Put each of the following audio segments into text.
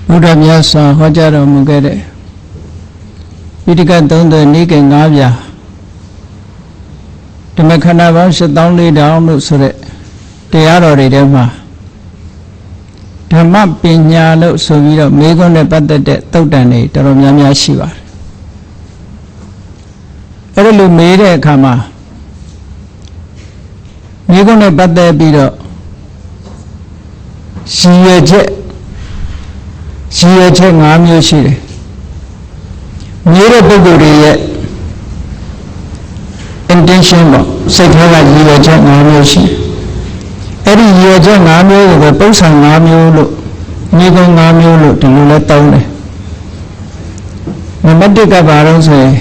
ဘုရားမြတ်စွာဟောကြားတော်မူခဲ့တဲ့ပိဋကတ်သုံးသွယ်နိကေ၅ပြားဓမ္မခန္ဓာပေါင်း74,000လို့ဆိုတဲ့တရားတော်တွေထဲမှာဓမ္မပညာလို့ဆိုပြီးတော့မေခွန်းနဲ့ပတ်သက်တဲ့သုတ်တန်တွေတော်တော်များများရှိပါတယ်အဲ့ဒါလိုမေးတဲ့အခါမှာမေခွန်းနဲ့ပတ်သက်ပြီးတော့ရည်ရွယ်ချက်5မျိုးရှိတယ်မြေတဲ့ပုဂ္ဂိုလ်တွေရဲ့ intention ပေါ့စိတ်ထဲကရည်ရွယ်ချက်5မျိုးရှိတယ်အဲ့ဒီရည်ရွယ်ချက်5မျိုးကိုပု္ပ္ပံ5မျိုးလို့မြေကုံ5မျိုးလို့ဒီလိုလဲသုံးတယ်နံပါတ်1ကဘာလို့ဆိုရင်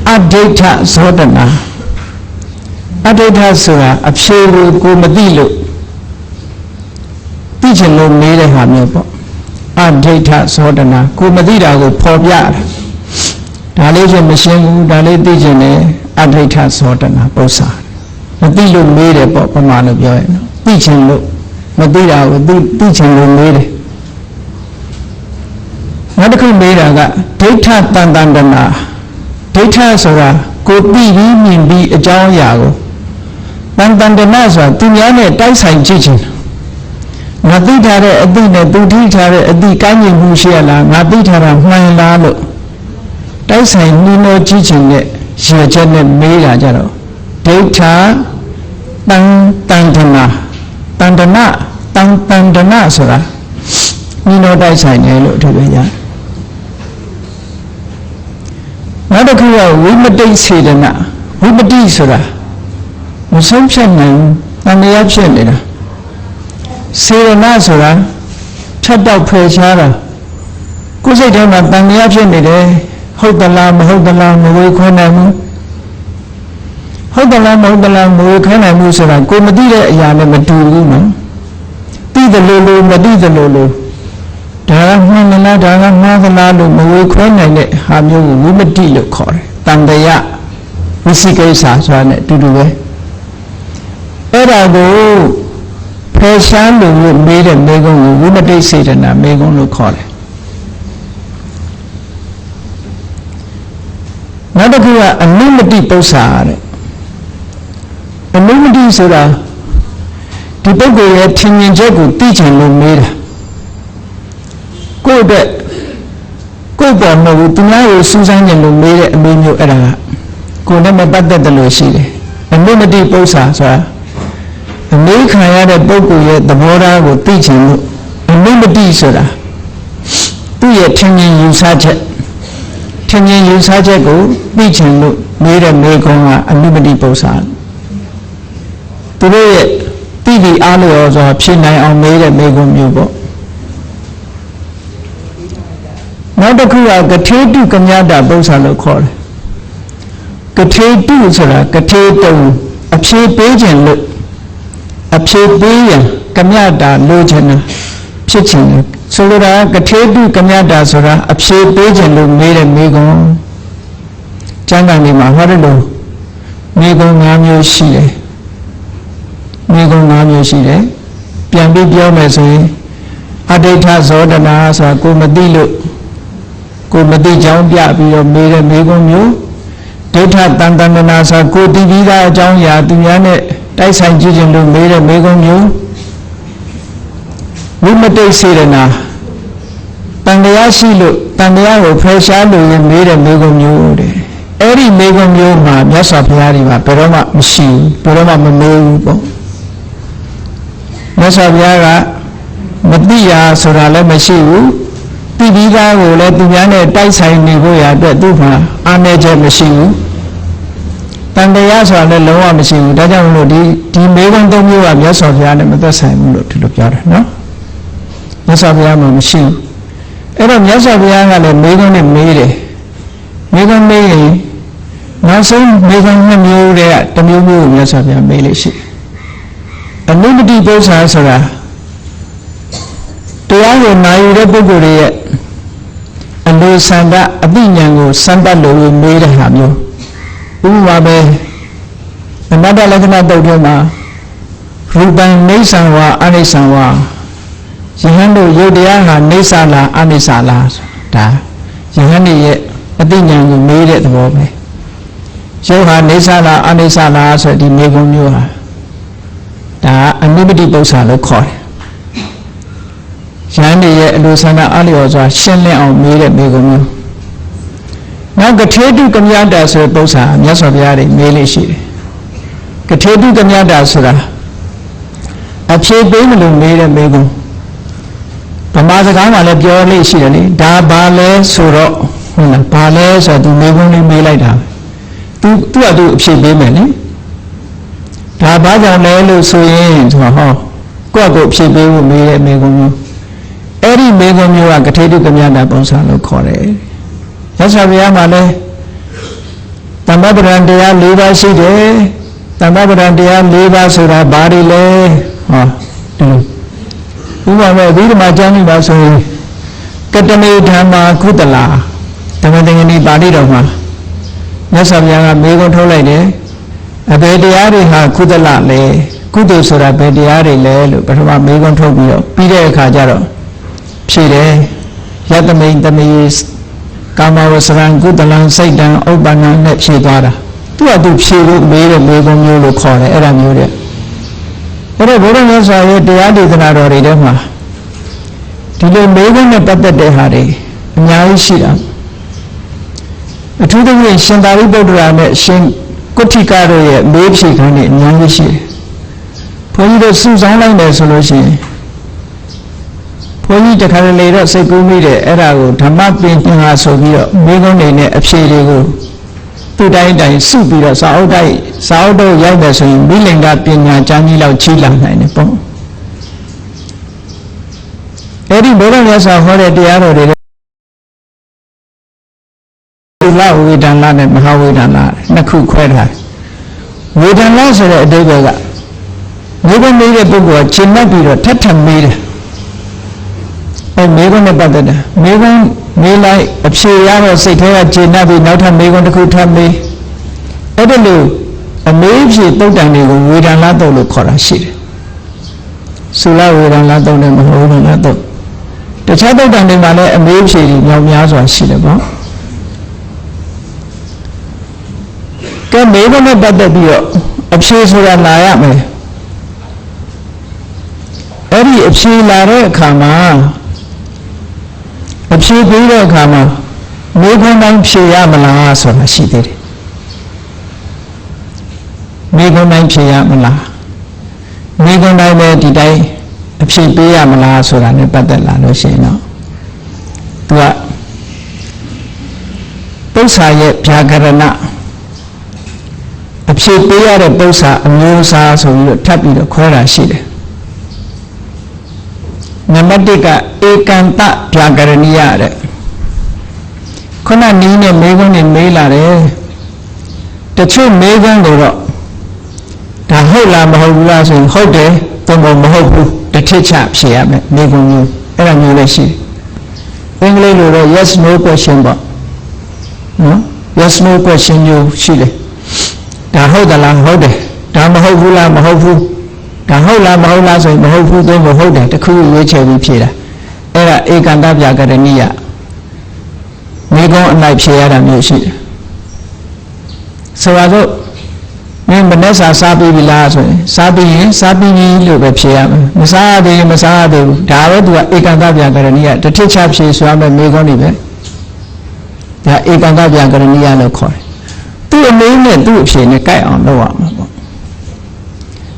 အဋ္ဌိဋ္ဌသောတနာအဋ္ဌိဋ္ဌဆိုတာအဖြေကိုမသိလို့သိချင်လို့မေးတဲ့ဟာမျိုးပေါ့အဋ္ဌိဋ္ဌသောတနာကိုမသိတာကိုဖော်ပြတာဒါလေးဆိုမရှင်းဘူးဒါလေးသိချင်တယ်အဋ္ဌိဋ္ဌသောတနာပု္ပ္ပာမသိလို့မေးတယ်ပေါ့ပမာလို့ပြောရင်နော်သိချင်လို့မသိတာကိုသိချင်လို့မေးတယ်နောက်တစ်ခုမေးတာကဒိဋ္ဌတန်တန္တနာဒိဋ္ဌဆိုတာကိုသိပြီးမြင်ပြီးအကြောင်းအရာကိုတန်တန္တနာဆိုတာသူများနဲ့တိုက်ဆိုင်ကြည့်ချင် ငါသိထားတဲ့အသိနဲ့သူထိထားတဲ့အသိကိုင်းညီမှုရှိရလားငါသိထားတာမှန်လားလို့တိုက်ဆိုင်နှီးနှောကြည့်ချင်တဲ့ရည်ချက်နဲ့မေးတာကြတော့ဒိဋ္ဌာတန်တန်တနာတန်တနာတန်တန်တနာဆိုတာနှီးနှောတိုက်ဆိုင်တယ်လို့အထူးပဲရတယ်နောက်တစ်ခုကဝိမတိစေတနာဝိမတိဆိုတာမဆုံးဖြတ်နိုင်တန်တရားဖြစ်နေတာစေရနာဆိုတာဖြတ်တောက်ဖယ်ရှားတာကိုယ်စိတ်ထဲမှာတန်တရားဖြစ်နေတယ်ဟုတ်သလားမဟုတ်သလားမဝေခွဲနိုင်ဘူးဟုတ်သလားမဟုတ်သလားမဝေခွဲနိုင်ဘူးဆိုတာကိုမသိတဲ့အရာနဲ့မတူဘူးနော်သိတယ်လို့မသိတယ်လို့ဒါကမှန်သလားဒါကမှားသလားလို့မဝေခွဲနိုင်တဲ့ဟာမျိုးကိုဝိမတိလို့ခေါ်တယ်တန်တရားဝိသိကိစ္စဆိုတာနဲ့အတူတူပဲအဲ့ဒါကိုဖယ်ရှားလို့မေးတဲ့မေးခွန်းကိုဝိမတိစေတနာမေးခွန်းလို့ခေါ်တယ်နောက်တစ်ခုကအနုမတိပု္ပ္ပာတဲ့အနုမတိဆိုတာဒီပုဂ္ဂိုလ်ရဲ့ထင်မြင်ချက်ကိုသိချင်လို့မေးတာကိုယ့်အတွက်ကိုယ့်ပေါ်မဟုတ်ဘူးသူများကိုစူးစမ်းကြလို့မေးတဲ့အမေးမျိုးအဲ့ဒါကကိုယ်နဲ့မပတ်သက်တယ်လို့ရှိတယ်အနုမတိပု္ပ္ပာဆိုတာအမေးခံရတဲ့ပုဂ္ဂိုလ်ရဲ့သဘောထားကိုသိချင်လို့အနုမတိဆိုတာသူ့ရဲ့ထင်မြင်ယူဆချက်ထင်မြင်ယူဆချက်ကိုသိချင်လို့မေးတဲ့မေးခွန်းကအနုမတိပု္ပ္ပာသူတို့ရဲ့သိပြီးအားလျော်စွာဖြေနိုင်အောင်မေးတဲ့မေးခွန်းမျိုးပေါ့နောက်တစ်ခုကကထေတုကမြတာပု္ပ္ပာလို့ခေါ်တယ်ကထေတုဆိုတာကထေတုံအဖြေပေးခြင်းလို့အဖြေပေးရင်ကမြတာလိုချင်တာဖြစ်ချင်တယ်ဆိုလိုတာကထေတုကမြတာဆိုတာအဖြေပေးခြင်းလို့မေးတဲ့မေးခွန်းကျမ်းဂန်ဒီမှာဟောတယ်လို့မေးခွန်း၅မျိုးရှိတယ်မေးခွန်း၅မျိုးရှိတယ်ပြန်ပြီးပြောမယ်ဆိုရင်အဋ္ဌိဋ္ဌဇောဒနာဆိုတာကိုမသိလို့ကိုမသိကြောင်းပြပြီးတော့မေးတဲ့မေးခွန်းမျိုးဒိဋ္ဌတန်တန္တနာဆိုကိုတည်ပြီးသားအကြောင်းအရာသူများနဲ့တိုက်ဆိုင်ကြည့်ခြင်းလို့မေးတဲ့မေးခွန်းမျိုးဝိမတိစေရနာတန်တရားရှိလို့တန်တရားကိုဖယ်ရှားလို့ရင်မေးတဲ့မေးခွန်းမျိုးတဲ့အဲ့ဒီမေးခွန်းမျိုးမှာမြတ်စွာဘုရားကြီးကဘယ်တော့မှမရှိဘူးဘယ်တော့မှမမေးဘူးပေါ့မြတ်စွာဘုရားကမသိရဆိုတာလည်းမရှိဘူးသိပြီးသားကိုလည်းသူများနဲ့တိုက်ဆိုင်နေဖို့ရအတွက်သူ့မှာအားနည်းချက်မရှိဘူးတန်တရားဆိုတာလည်းလုံးဝမရှိဘူးဒါကြောင့်မလို့ဒီမေးခွန်း၃မျိုးကမြတ်စွာဘုရားနဲ့မသက်ဆိုင်ဘူးလို့ဒီလိုပြောတယ်နော်မြတ်စွာဘုရားမှာမရှိဘူးအဲ့တော့မြတ်စွာဘုရားကလည်းမေးခွန်းနဲ့မေးတယ်မေးခွန်းမေးရင်နောက်ဆုံးမေးခွန်း၂မျိုးတည်းကတစ်မျိုးမျိုးကိုမြတ်စွာဘုရားမေးလို့ရှိတယ်အနုမတိပု္ပ္ပာဆိုတာတရားကိုနာယူတဲ့ပုဂ္ဂိုလ်ရဲ့အလိုဆန္ဒအသိဉာဏ်ကိုစမ်းသပ်လို့မေးတဲ့ဟာမျိုးဥပမာပဲသမထလက္ခဏာတုတ်ထဲမှာရူပံနေဆံဝါအနိစ္စံဝါယဟန်တို့ယုတ်တရားဟာနေဆာလားအနိစ္စလားဒါယဟန်ရဲ့အသိဉာဏ်ကိုမေးတဲ့သဘောပဲယုတ်ဟာနေဆာလားအနိစ္စလားဆိုဒီမေးခွန်းမျိုးဟာဒါအနုပတိပု္ပ္ပာလို့ခေါ်တယ်ယဟန်ရဲ့အလိုဆန္ဒအလျော်စွာရှင်းလင်းအောင်မေးတဲ့မေးခွန်းမျိုးနောက်ကထေတုကမြတာဆိုတဲ့ပု္ပ္ပာမြတ်စွာဘုရားတွေမေးလို့ရှိတယ်ကထေတုကမြတာဆိုတာအဖြေပေးမလို့မေးတဲ့မေးခွန်းဗမာစကားမှာလည်းပြောလို့ရှိတယ်လေဒါဘာလဲဆိုတော့ဟုတ်လားဘာလဲဆိုတော့သူမေးခွန်းလေးမေးလိုက်တာသူကသူအဖြေပေးမယ်လေဒါဘာကြောင့်လဲလို့ဆိုရင်ဆိုတော့ဟောကိုယ့်ကိုအဖြေပေးဖို့မေးတဲ့မေးခွန်းမျိုးအဲ့ဒီမေးခွန်းမျိုးကကထေတုကမြတာပုံစံလို့ခေါ်တယ်ရသော်ဘုရားမှာလည်းတမ္ပပဒံတရား၄ပါးရှိတယ်တမ္ပပဒံတရား၄ပါးဆိုတာဘာတွေလဲဟောဒီလိုဥပမာပဲဒီမှာကြားနေပါဆိုရင်ကတမေဓမ္မာကုသလာဓမ္မသင်္ကနီပါဠိတော်မှာမြတ်စွာဘုရားကမေးခွန်းထုတ်လိုက်တယ်အဘယ်တရားတွေဟာကုသလလဲကုသိုလ်ဆိုတာဘယ်တရားတွေလဲလို့ပထမမေးခွန်းထုတ်ပြီးတော့ပြီးတဲ့အခါကျတော့ဖြေတယ်ယတမိန်တမေကာမဝဆရံကုသလံစိတ်တံဥပ္ပန္နနဲ့ဖြေသွားတာသူကသူဖြေလို့မေးတဲ့မေးခွန်းမျိုးလို့ခေါ်တယ်အဲ့ဒါမျိုးတဲ့ အဲ့တော့ဘုရားမြတ်စွာရဲ့တရားဒေသနာတော်တွေထဲမှာဒီလိုမေးခွန်းနဲ့ပတ်သက်တဲ့ဟာတွေအများကြီးရှိတာအထူးသဖြင့်ရှင်သာရိပုတ္တရာနဲ့ရှင်ကုဋ္ဌိကတို့ရဲ့မေးဖြေခန်းတွေအများကြီးရှိတယ်ဘုန်းကြီးတို့စုဆောင်းလိုက်တယ်ဆိုလို့ရှိရင်ဘုန်းကြီးတခါလေတော့စိတ်ကူးမိတယ်အဲ့ဒါကိုဓမ္မပညာဆိုပြီးတော့မေးခွန်းတွေနဲ့အဖြေတွေကိုသူ့တိုင်းတိုင်းစုပြီးတော့စာအုပ်တော့ရောက်တယ်ဆိုရင်မိလင်္ကာပညာကျမ်းကြီးလောက်ကြီးလာနိုင်တယ်ပေါ့အဲ့ဒီဘုရားမြတ်စွာဟောတဲ့တရားတော်တွေလဝေဒနာနဲ့မဟာဝေဒနာနှစ်ခုခွဲထားဝေဒနာဆိုတဲ့အဓိပ္ပာယ်ကမိဘမေးတဲ့ပုဂ္ဂိုလ်ကရှင်းမှတ်ပြီးတော့ထပ်ထပ်မေးတယ်အဲမေးခွန်းနဲ့ပတ်သက်တယ်မေးခွန်းမေးလိုက်အဖြေရတော့စိတ်ထဲကရှင်းမှတ်ပြီးနောက်ထပ်မေးခွန်းတစ်ခုထပ်မေးအဲ့ဒါလို့အမေးဖြေတုတ်တန်တွေကိုဝေဒနာတုတ်လို့ခေါ်တာရှိတယ်သုလဝေဒနာတုတ်နဲ့မဟာဝေဒနာတုတ်တခြားတုတ်တန်တွေမှာလည်းအမေးဖြေတွေမြောက်များစွာရှိတယ်ပေါ့ကဲမေးခွန်းနဲ့ပတ်သက်ပြီးတော့အဖြေဆိုတာလာရမယ်အဲ့ဒီအဖြေလာတဲ့အခါမှာအဖြေပေးတဲ့အခါမှာမေးခွန်းတိုင်းဖြေရမလားဆိုတာရှိသေးတယ်မေးခွန်းတိုင်းဖြေရမလားမေးခွန်းတိုင်းပဲဒီတိုင်းအဖြေပေးရမလားဆိုတာ ਨੇ ပတ်သက်လာလို့ရှိရင်တော့သူကပု္ပ္ပာရဲ့ဗျာကရဏအဖြေပေးရတဲ့ပု္ပ္ပာအမျိုးအစားဆိုပြီးတော့ထပ်ပြီးတော့ခွဲတာရှိတယ်နံပါတ်1ကဧကန္တဗျာကရဏိယတဲ့ခုနနီးနဲ့မေးခွန်းနဲ့မေးလာတယ်တချို့မေးခွန်းကိုတော့ဒါဟုတ်လားမဟုတ်ဘူးလားဆိုရင်ဟုတ်တယ်သို့မဟုတ်ဘူးတစ်ထစ်ချဖြေရမယ်မေးခွန်းမျိုးအဲ့ဒါမျိုးလည်းရှိတယ်အင်္ဂလိပ်လိုတော့ yes no question ပေါ့နော် yes no question မျိုးရှိတယ်ဒါဟုတ်သလားဟုတ်တယ်ဒါမဟုတ်ဘူးလားမဟုတ်ဘူးဒါဟုတ်လားမဟုတ်လားဆိုရင်မဟုတ်ဘူးသို့မဟုတ်တယ်တခုရွေးချယ်ပြီးဖြေတာအဲ့ဒါဧကန္တဗျာကရဏိယမိကုံးအလိုက်ဖြေရတာမျိုးရှိတယ်ဆိုတော့မင်းမနဲ့စားပြီးပြီလားဆိုရင်စားပြီးရင်စားပြီးပြီလို့ပဲဖြေရမယ်မစားရသေးရင်မစားရသေးဘူးဒါပဲသူကဧကန္တဗျာကရဏိယတစ်ထစ်ချဖြေဆိုရမယ်မိကုံးနေပဲဒါဧကန္တဗျာကရဏိယလို့ခေါ်တယ်သူ့အမေနဲ့သူ့အဖြေနဲ့ကြိုက်အောင်လုပ်ရမှာပေါ့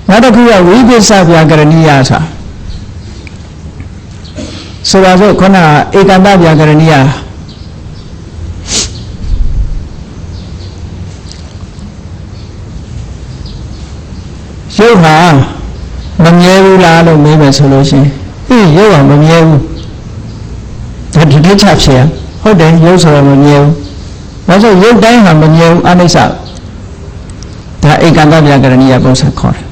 နောက်တစ်ခုကဝိပဿဗျာကရဏိယဆိုတော့ခုနဧကန္တဗျာကရဏိယရုပ်ဟာမမြဲဘူးလားလို့မေးမယ်ဆိုလို့ရှိရင်ရုပ်ဟာမမြဲဘူးဒါဒီကိစ္စဖြစ်ရဟုတ်တယ်ရုပ်ဆိုတော့မမြဲဘူးဒါဆိုရုပ်တိုင်းဟာမမြဲဘူးအနိစ္စဒါဧကန္တဗျာကရဏိယပုံစံခေါ်တယ်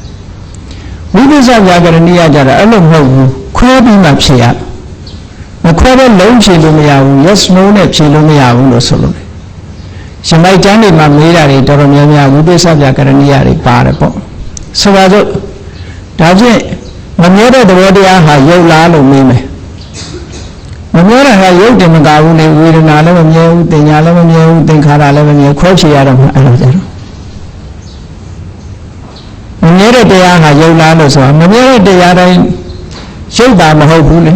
ဝိပဿနာဗျာကရဏိယကြတာအဲ့လိုမဟုတ်ဘူးခွဲပြီးမှဖြေရမခွဲတဲ့လုံးဖြေလို့မရဘူး yes no နဲ့ဖြေလို့မရဘူးလို့ဆိုလို့ရမိုက်ကျမ်းတွေမှာမေးတာတွေတော်တော်များများဝိပဿနာဗျာကရဏိယတွေပါတယ်ပေါ့ဆိုပါစို့ဒါဖြင့်မမြဲတဲ့သဘောတရားဟာရုပ်လားလို့မေးမယ်မမြဲတာကရုပ်တယ်မကဘူးလေဝေဒနာလည်းမမြဲဘူးသင်ညာလည်းမမြဲဘူးသင်္ခါရလည်းမမြဲခွဲဖြေရတော့မှအဲ့လိုကြတော့မမြဲတဲ့တရားဟာရုပ်လားလို့ဆိုတာမမြဲတဲ့တရားတိုင်းရုပ်တာမဟုတ်ဘူးလေ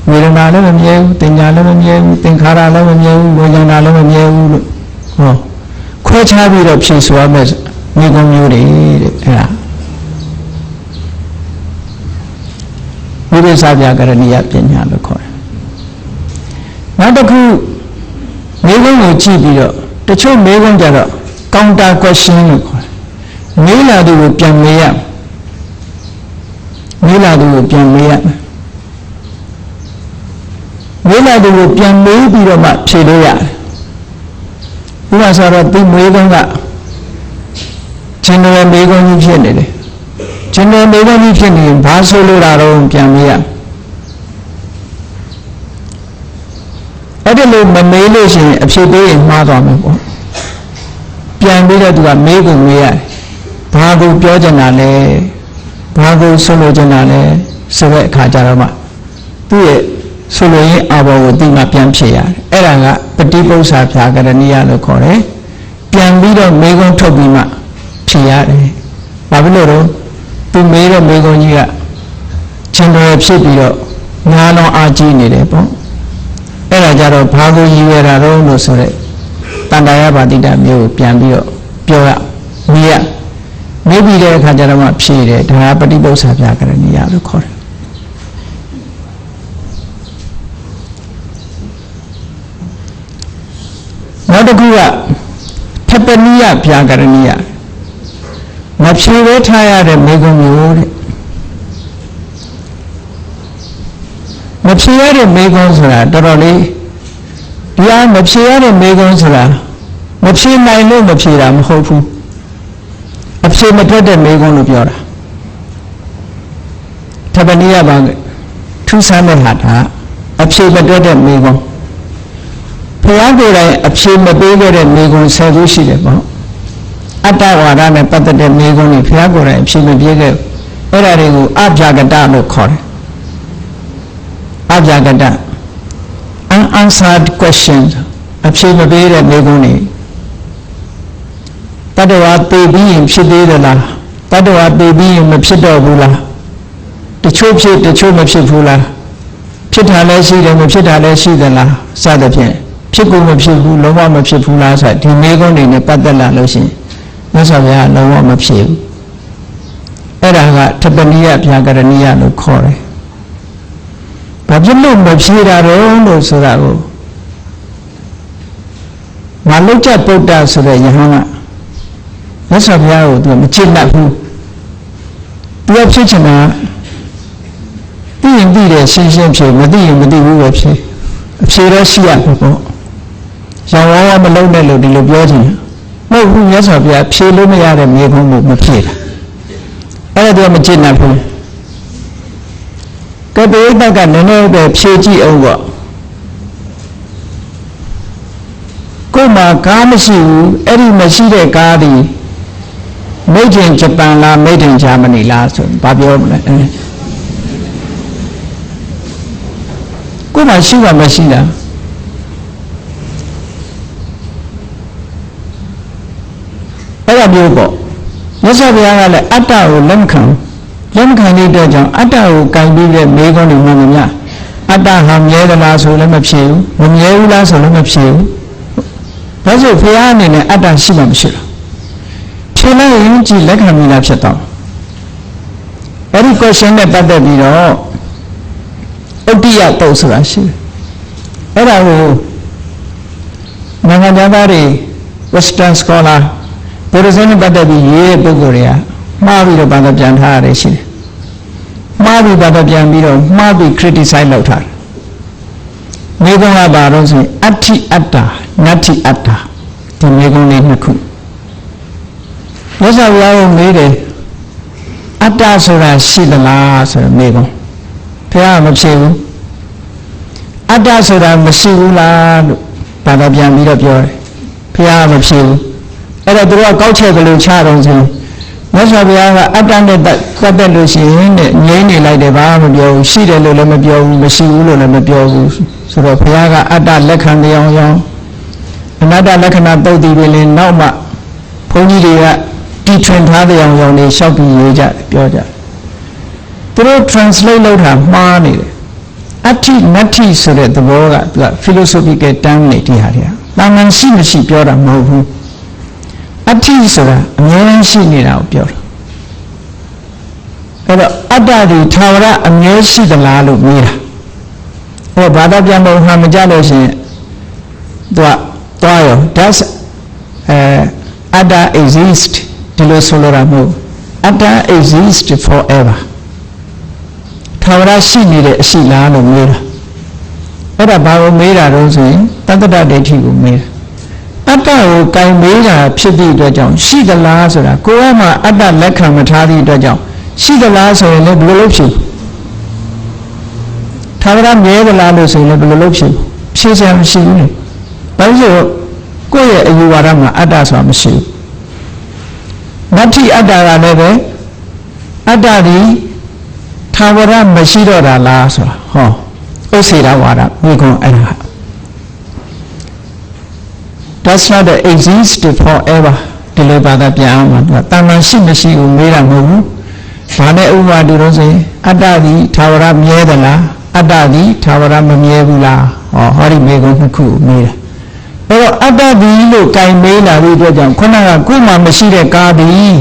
ဝေဒနာလည်းမမြဲဘူးသင်ညာလည်းမမြဲဘူးသင်္ခါရလည်းမမြဲဘူးဝေဒနာလည်းမမြဲဘူးလို့ဟောခွဲခြားပြီးတော့ဖြေဆိုရမယ်မိကုံးမျိုးတွေတဲ့အဲ့ဒါဝိပဿနာဗျာကရဏိယပညာလို့ခေါ်တယ်နောက်တစ်ခုမိကုံးကိုကြည့်ပြီးတော့တချို့မိကုံးကြတော့ counter question လို့ခေါ်တယ်မေးလာသူကိုပြန်မေးရမေးလာသူကိုပြန်မေးရမေးလာသူကိုပြန်မေးပြီးတော့မှဖြေလို့ရတယ်ဥပမာဆိုတော့ဒီမေးကုန်းကgeneralမေးကုန်းကြီးဖြစ်နေတယ်generalမေးကုန်းကြီးဖြစ်နေရင်ဘာဆိုလို့တာတော့ပြန်မေးရအဲ့ဒီလိုမမေးလို့ရှိရင်အဖြေပေးရင်မှားသွားမယ်ပေါ့ပြန်ပြီးတော့သူကမေးကိုမေးရတယ်ဘာကိုပြောချင်တာလဲဘာကိုဆိုလိုချင်တာလဲဆိုတဲ့အခါကျတော့မှသူ့ရဲ့ဆိုလိုရင်းအဘောကိုသိမှပြန်ဖြေရတယ်အဲ့ဒါကပฏิပု္ပ္ပာဗျာကရဏိယလို့ခေါ်တယ်ပြန်ပြီးတော့မေးခွန်းထုတ်ပြီးမှဖြေရတယ်ဘာဖြစ်လို့လဲ သူမေးတဲ့မေကုန်းကြီးကချင်းတော်ဖြစ်ပြီးတော့ညာလုံးအားကြီးနေတယ်ပေါ့အဲ့ဒါကြတော့ဘာကိုရည်ရွယ်တာတော့လို့ဆိုတဲ့တန်တရာပါတိတမျိုးကိုပြန်ပြီးတော့ပြောရမေးပြီးတဲ့အခါကျတော့မှဖြေတယ်ဒါကပฏิပု္ပ္ပာပြကရဏီယလို့ခေါ်တယ်နောက်တစ်ခုကထပနိယပြကရဏီယမဖြေဘဲထားရတဲ့မေကုံမျိုးတဲ့မဖြေရတဲ့မေကုံဆိုတာတော်တော်လေးဒီအားမဖြေရတဲ့မေကုံဆိုတာမဖြေနိုင်လို့မဖြေတာမဟုတ်ဘူးအဖြေမထွက်တဲ့မေကုံလို့ပြောတာထပနိယပါထူးဆန်းတဲ့ဟာကအဖြေမထွက်တဲ့မေကုံဘုရားကိုယ်တိုင်အဖြေမပေးခဲ့တဲ့မေကုံ10ခုရှိတယ်ပေါ့အတ္တဝါဒနဲ့ပတ်သက်တဲ့မေကုံတွေဘုရားကိုယ်တိုင်အဖြေမပေးခဲ့အဲ့ဒါတွေကိုအဗျာကတလို့ခေါ်တယ်အဗျာကတ unanswered questions အဖြေမပေးတဲ့မေကုံတွေတတ္တဝါသိပြီးရင်ဖြစ်သေးသလားတတ္တဝါသိပြီးရင်မဖြစ်တော့ဘူးလားတချို့ဖြစ်တချို့မဖြစ်ဘူးလားဖြစ်တာလည်းရှိတယ်မဖြစ်တာလည်းရှိသလားစသဖြင့်ဖြစ်ကိုမဖြစ်ဘူးလုံးဝမဖြစ်ဘူးလားဆိုဒီမေကုံတွေနဲ့ပတ်သက်လာလို့ရှိရင်မြတ်စွာဘုရားလုံးဝမဖြစ်ဘူးအဲ့ဒါကထပနိယပြကရဏီယလို့ခေါ်တယ်ဘာဖြစ်လို့မဖြေတာတော့လို့ဆိုတာကိုမလုတ်ကျပုဒ္ဒဆိုတဲ့ယဟန်ကမြတ်စွာဘုရားကိုသူမချစ်တတ်ဘူးသူကဖြစ်ချင်တာသိရင်သိတယ်ရှင်းရှင်းဖြေမသိရင်မသိဘူးပဲဖြေအဖြေတော့ရှိရမှာပေါ့ရောင်ဝါးမလုံးနဲ့လို့ဒီလိုပြောချင်မဟုတ်ဘူးမြတ်စွာဘုရားဖြေလို့မရတဲ့မြေခွန်းကိုမဖြေတာအဲ့ဒါတော့မချစ်တတ်ဘူးကတ္တိတကနည်းနည်းပဲဖြေကြည့်အောင်ပေါ့ကိုယ်မှာကားမရှိဘူးအဲ့ဒီမရှိတဲ့ကားဒီမိတ်တင်ဂျပန်လားမိတ်တင်ဂျာမနီလားဆိုဘာပြောမလဲကိုယ်မှာရှိတာမရှိတာအဲ့ဒါမျိုးပေါ့မြတ်စွာဘုရားကလည်းအတ္တကိုလက်မခံတဲ့အတွက်ကြောင့်အတ္တကိုကင်ပြီးတဲ့မေးခွန်းတွေမှမများအတ္တဟာမြဲသလားဆိုလည်းမဖြေဘူးမမြဲဘူးလားဆိုလည်းမဖြေဘူးဒါဆိုဘုရားအနေနဲ့အတ္တရှိမှမရှိတာဖြေလိုက်ရင်ကြည်လက်ခံမိတာဖြစ်တော့အဲ့ဒီ question နဲ့ပတ်သက်ပြီးတော့ဥဒိယတုတ်ဆိုတာရှိတယ်အဲ့ဒါကိုနိုင်ငံသားတွေ Western scholar ဘုရားရှင်နဲ့ပတ်သက်ပြီးရေးတဲ့ပုဂ္ဂိုလ်တွေကမှားပြီးတော့ဘာသာပြန်ထားရတယ်ရှိတယ်မှားပြီးဘာသာပြန်ပြီးတော့မှားပြီး criticize လုပ်ထားတယ်မေကုံကဘာလို့ဆိုရင်အဋ္ဌိအတ္တနတ္ထိအတ္တဒီမေကုံလေးနှစ်ခုမြတ်စွာဘုရားကမေးတယ်အတ္တဆိုတာရှိသလားဆိုတော့မေကုံဘုရားကမဖြေဘူးအတ္တဆိုတာမရှိဘူးလားလို့ဘာသာပြန်ပြီးတော့ပြောတယ်ဘုရားကမဖြေဘူးအဲ့တော့သူကကောက်ချက်ဘယ်လိုချတော့ဆိုမြတ်စွာဘုရားကအတ္တနဲ့ပတ်သက်လို့ရှိရင်တဲ့ငြိမ့်နေလိုက်တယ်ဘာမှမပြောဘူးရှိတယ်လို့လည်းမပြောဘူးမရှိဘူးလို့လည်းမပြောဘူးဆိုတော့ဘုရားကအတ္တလက်ခံတရားအောင်အနတ္တလက္ခဏာတုတ်တည်ပြီးရင်နောက်မှဘုန်းကြီးတွေကတီထွင်ထားတဲ့အောင်နေလျှောက်ပြီးရေးကြပြောကြသူတို့ translate လုပ်တာမှားနေတယ်အဋ္ဌိနတ္ထိဆိုတဲ့သဘောကသူက philosophical term နေဒီဟာတွေကတာမန်ရှိမရှိပြောတာမဟုတ်ဘူးအဋ္ဌိဆိုတာအမြဲတမ်းရှိနေတာကိုပြောတာအဲ့တော့အတ္တဒီထာဝရအမြဲရှိသလားလို့မေးတာဟောဘာသာပြန်လို့ဟာမကြလို့ရှိရင်သူကသွားရော does atta exist ဒီလိုဆိုလိုတာမဟုတ် atta exist forever ထာဝရရှိနေတဲ့အရှိလားလို့မေးတာအဲ့ဒါဘာကိုမေးတာတော့ဆိုရင်တတ္တဒိဋ္ဌိကိုမေးတာအတ္တကိုကင်မေးတာဖြစ်သည့်အတွက်ကြောင့်ရှိသလားဆိုတာကိုယ်ကမှအတ္တလက်ခံမထားသည့်အတွက်ကြောင့်ရှိသလားဆိုရင်လည်းဘယ်လိုလုပ်ဖြစ်ထာဝရမြဲသလားလို့ဆိုရင်လည်းဘယ်လိုလုပ်ဖြစ်ဖြေစရာမရှိဘူးဘာလို့ဆိုကိုယ့်ရဲ့အယူဝါဒမှာအတ္တဆိုတာမရှိဘူးနတ္ထိအတ္တကလည်းပဲအတ္တဒီထာဝရမရှိတော့တာလားဆိုတာဟောဥစ္စေတဝါဒမိခွန်းအဲ့ဒါ does not exist forever ဒီလိုဘာသာပြန်အောင်မှာတာမန်ရှိမရှိကိုမေးတာမဟုတ်ဘူး ဘာနဲ့ဥပမာတူလို့ဆိုရင်အတ္တသည်သာဝရမြဲသလားအတ္တသည်သာဝရမမြဲဘူးလားဟောဒီမေကုန်းနှစ်ခုမေးတာအဲ့တော့အတ္တသည်လို့ကြိုင်မေးလာပြီးအတွက်ကြောင့်ခုနကကိုယ်မှမရှိတဲ့ကားသည်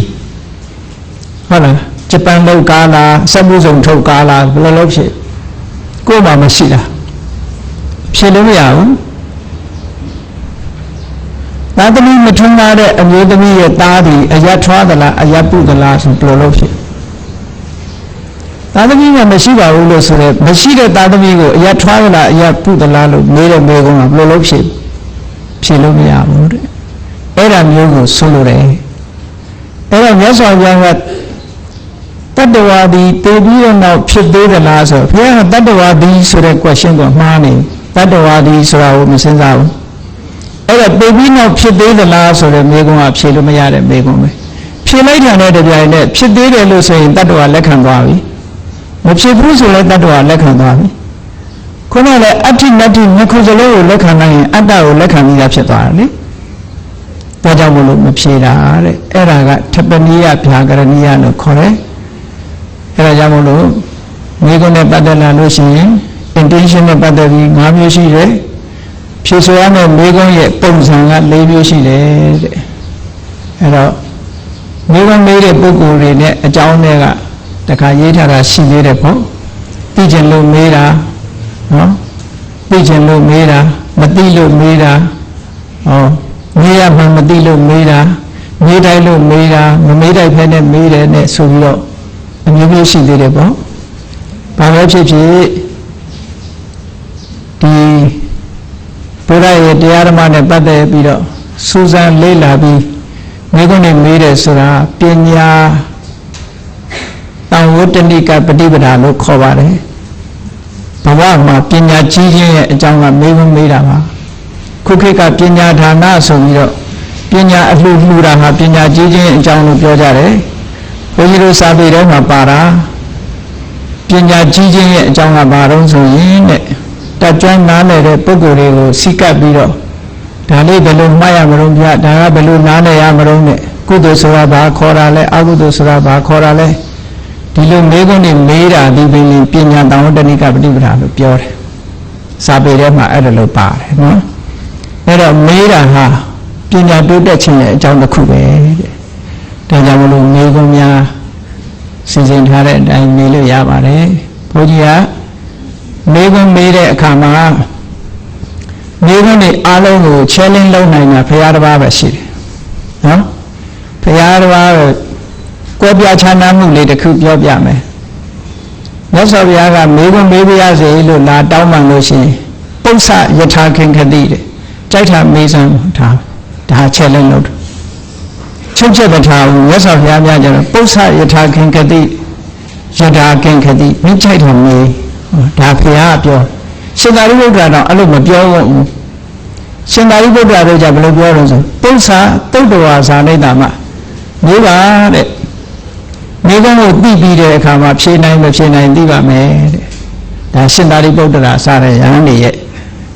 ဟုတ်လားဂျပန်လောက်ကားလားစက်မှုစုံထုတ်ကားလားဘယ်လိုလုပ်ဖြစ်ကိုယ်မှမရှိတာဖြစ်လို့မရဘူးသာသမီမထွန်းကားတဲ့အမျိုးသမီးရဲ့သားသည်အယတ်ထွားသလားအယတ်ပုသလားဆိုဘယ်လိုလုပ်ဖြစ်သာသမီကမရှိပါဘူးလို့ဆိုရဲမရှိတဲ့သာသမီကိုအယတ်ထွားသလားအယတ်ပုသလားလို့မေးတဲ့မေးခွန်းကဘယ်လိုလုပ်ဖြစ်လို့မရဘူးတဲ့အဲ့ဒါမျိုးကိုဆိုလိုတယ်အဲ့တော့မြတ်စွာဘုရားကတတ္တဝါသည်တည်ပြီးတော့ဖြစ်သေးသလားဆိုဘုရားကတတ္တဝါသည်ဆိုတဲ့ question ကိုမှားနေတတ္တဝါသည်ဆိုတာကိုမစဉ်းစားဘူးအဲ့တော့တည်ပြီးတော့ဖြစ်သေးသလားဆိုတဲ့မေးခွန်းကဖြေလို့မရတဲ့မေးခွန်းပဲဖြေလိုက်တာနဲ့တပြိုင်နက်ဖြစ်သေးတယ်လို့ဆိုရင်တတ္တဝါလက်ခံသွားပြီမဖြစ်ဘူးဆိုလည်းတတ္တဝါလက်ခံသွားပြီခုနလည်းအဋ္ဌိမတ္တိနှစ်ခုစလုံးကိုလက်ခံနိုင်ရင်အတ္တကိုလက်ခံပြီးသားဖြစ်သွားတယ်လေဒါကြောင့်မလို့မဖြေတာတဲ့အဲ့ဒါကထပနိယဗျာကရဏိယလို့ခေါ်တယ်အဲ့ဒါကြောင့်မလို့မိကုန်းနဲ့ပတ်သက်လာလို့ရှိရင် intention နဲ့ပတ်သက်ပြီး၅မျိုးရှိတယ်ဖြေဆိုရမယ့်မိကုန်းရဲ့ပုံစံက၄မျိုးရှိတယ်တဲ့အဲ့တော့မိကုန်းမေးတဲ့ပုဂ္ဂိုလ်တွေနဲ့အကြောင်းတွေကတခါရေးထားတာရှိသေးတယ်ပေါ့သိချင်လို့မေးတာနော်သိချင်လို့မေးတာမသိလို့မေးတာဟောမေးရမှမသိလို့မေးတာမေးတိုင်းလို့မေးတာမမေးတိုင်းဖက်နဲ့မေးတယ်နဲ့ဆိုပြီးတော့အမျိုးမျိုးရှိသေးတယ်ပေါ့ဘာပဲဖြစ်ဖြစ်ဒီဘုရားရဲ့တရားဓမ္မနဲ့ပတ်သက်ပြီးတော့စူးစမ်းလေ့လာပြီးမိကုန်းနဲ့မေးတယ်ဆိုတာပညာတံဝတ္တနိကပฏิပဒါလို့ခေါ်ပါတယ်ဘဝမှာပညာကြီးခြင်းရဲ့အကြောင်းကမေးခွန်းမေးတာပါခုခေတ်ကပညာဌာနဆိုပြီးတော့ပညာအလှူတာဟာပညာကြီးခြင်းအကြောင်းလို့ပြောကြတယ်ဘုန်းကြီးတို့စာပေထဲမှာပါတာပညာကြီးခြင်းရဲ့အကြောင်းကဘာတော့ဆိုရင်တဲ့တကျွမ်းနားလည်တဲ့ပုဂ္ဂိုလ်တွေကိုစိကပ်ပြီးတော့ဒါလေးဘယ်လိုမှတ်ရမလို့ပြဒါကဘယ်လိုနားလည်ရမလို့နဲ့ကုသိုလ်ဆိုတာဘာခေါ်တာလဲအကုသိုလ်ဆိုတာဘာခေါ်တာလဲဒီလိုမေးခွန်းတွေမေးတာဒီပင်ပညာတံဝတ္တနိကပฏิပဒါလို့ပြောတယ်စာပေထဲမှာအဲ့ဒါလို့ပါတယ်နော်အဲ့တော့မေးတာဟာပညာတိုးတက်ခြင်းရဲ့အကြောင်းတစ်ခုပဲတဲ့ဒါကြောင့်မလို့မေးခွန်းများစီစဉ်ထားတဲ့အတိုင်းမေးလို့ရပါတယ်ဘုန်းကြီးကမေးခွန်းမေးတဲ့အခါမှာမေးခွန်းတွေအားလုံးကို challenge လုပ်နိုင်တာဘုရားတစ်ပါးပဲရှိတယ်နော်ဘုရားတစ်ပါးကိုပြချမ်းသာမှုလေးတစ်ခုပြောပြမယ်မြတ်စွာဘုရားကမေးခွန်းမေးပြရစေလို့လာတောင်းပန်လို့ရှိရင်ပု္ပ္ပယထာခင်ခတိတဲ့ကြိုက်တာမေးစမ်းဒါချက်လက်လို့ချုပ်ချက်ပထားဘူးမြတ်စွာဘုရားများကြတော့ပု္ပ္ပယထာခင်ခတိယထာခင်ခတိမကြိုက်တာမေးဒါဘုရားပြောရှင်သာရိပုတ္တရာတော့အဲ့လိုမပြောဘူးရှင်သာရိပုတ္တရာတို့ကြဘယ်လိုပြောလို့ဆိုပု္ပ္ပသုတ်တဝါဇာနိတ္တမမေးပါတဲ့မိကုန်းကိုသိပြီးတဲ့အခါမှာဖြေနိုင်မဖြေနိုင်သိပါမယ်တဲ့ဒါရှင်သာရိပုတ္တရာစတဲ့ယဟန်တွေရဲ့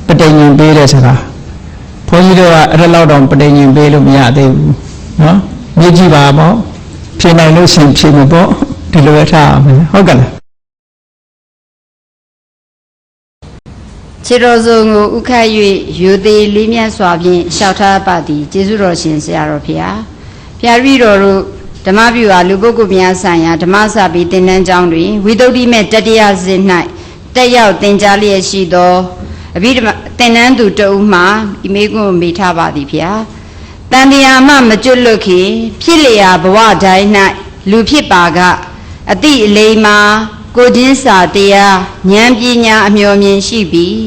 ပဋိညာဉ်ပေးတဲ့စကားဘုန်းကြီးတို့ကအဲ့လောက်တော့ပဋိညာဉ်ပေးလို့မရသေးဘူးနော်မြည်ကြည့်ပါပေါ့ဖြေနိုင်လို့ရှင်ဖြေမှာပေါ့ဒီလိုပဲထားအောင်ဟုတ်ကဲ့လားခြေတော်စုံကိုဥခတ်၍ယူသေးလေးမြတ်စွာဖြင့်လျှောက်ထားပါသည်ကျေးဇူးတော်ရှင်ဆရာတော်ဖေဟာဖျားရီတော်တို့ဓမ္မပြုဟာလူပုဂ္ဂိုလ်များဆိုင်ရာဓမ္မစာပေသင်တန်းကျောင်းတွင်ဝိသုဒ္ဓိမဲ့တတိယစဉ်၌တက်ရောက်သင်ကြားလျက်ရှိသောအဘိဓမ္မာသင်တန်းသူတဦးမှဤမေကွန်းမေးထားပါသည်ဖေဟာတန်တရားမှမကျွတ်လွတ်ခင်ဖြစ်လျာဘဝတိုင်း၌လူဖြစ်ပါကအတိအလိမ္မာကိုချင်းစာတရားဉာဏ်ပညာအမျှော်မြင်ရှိပြီး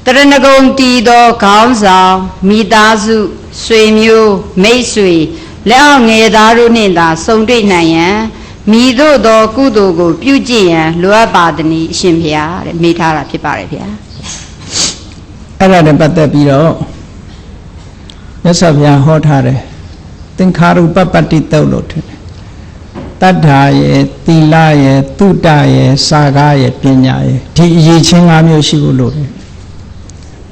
တရဏဂုံတည်သောခေါင်းဆောင်မိသားစုဆွေမျိုးမိတ်ဆွေလက်အောက်ငယ်သားတို့နှင့်သာဆုံတွေ့နိုင်ရန်မိတို့သောကုသိုလ်ကိုပြုကျင့်ရန်လိုအပ်ပါသည်အရှင်ဘုရားတဲ့မေးထားတာဖြစ်ပါတယ်ဗျာအဲ့ဒါနဲ့ပတ်သက်ပြီးတော့မြတ်စွာဘုရားဟောထားတယ်သင်္ခါရုပပတ္တိတုတ်လို့ထင်တယ်တတ္ထာရဲ့သီလရဲ့သုတရဲ့စာကားရဲ့ပညာရဲ့ဒီအရေးချင်း၅မျိုးရှိဖို့လိုတယ်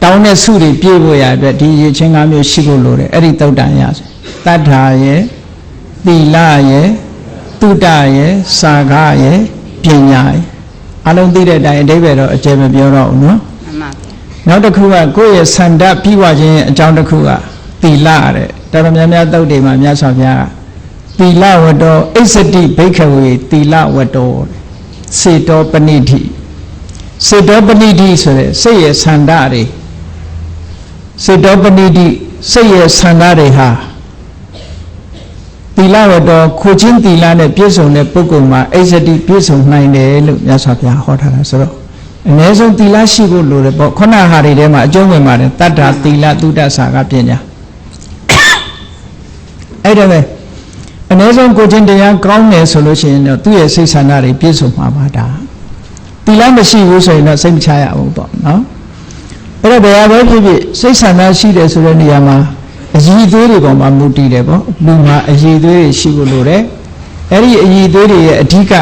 တောင်းတဲ့စုတွေပြည့်ဖို့ရအတွက်ဒီအရေးချင်း၅မျိုးရှိဖို့လိုတယ်အဲ့ဒီတုတ်တန်ရစေတတ္ထာရဲ့သီလရဲ့သ တုတ္တရဲ့စာကရဲ့ပညာရဲ့အလုံးသိတဲ့အတိုင်းအဓိပ္ပာယ်တော့အကျယ်မပြောတော့ဘူးနော်မှန်ပါဗျာနောက်တစ်ခုကကိုယ့်ရဲ့ဆန္ဒပြီးွားခြင်းအကြောင်းတစ်ခုကသီလတဲ့တော်တော်များများသုတ်တွေမှာမြတ်စွာဘုရားသီလဝတ္တောအိစ္ဆတိဘိက္ခဝေသီလဝတ္တောစေတောပဏိတိစေတောပဏိတိဆိုတဲ့စိတ်ရဲ့ဆန္ဒတွေစေတောပဏိတိစိတ်ရဲ့ဆန္ဒတွေဟာသီလဝတ္တောခိုခြင်းသီလနဲ့ပြည့်စုံတဲ့ပုဂ္ဂိုလ်မှာအိစ္ဆတိပြည့်စုံနိုင်တယ်လို့မြတ်စွာဘုရားဟောထားတာဆိုတော့အနည်းဆုံးသီလရှိဖို့လိုတယ်ပေါ့ခုနဟာတွေထဲမှာအကျုံးဝင်ပါတယ်တတ္တာသီလသုဒ္ဓစာကပညာအဲ့ဒါပဲအနည်းဆုံးကိုချင်းတရားကောင်းတယ်ဆိုလို့ရှိရင်တော့သူ့ရဲ့စိတ်ဆန္ဒတွေပြည့်စုံမှာပါဒါသီလမရှိဘူးဆိုရင်တော့စိတ်မချရဘူးပေါ့နော်အဲ့တော့ဘယ်ဟာပဲဖြစ်ဖြစ်စိတ်ဆန္ဒရှိတယ်ဆိုတဲ့နေရာမှာအရည်အသွေးတွေပေါ်မှာမူတည်တယ်ပေါ့လူမှာအရည်အသွေးတွေရှိဖို့လိုတယ်အဲ့ဒီအရည်အသွေးတွေရဲ့အဓိက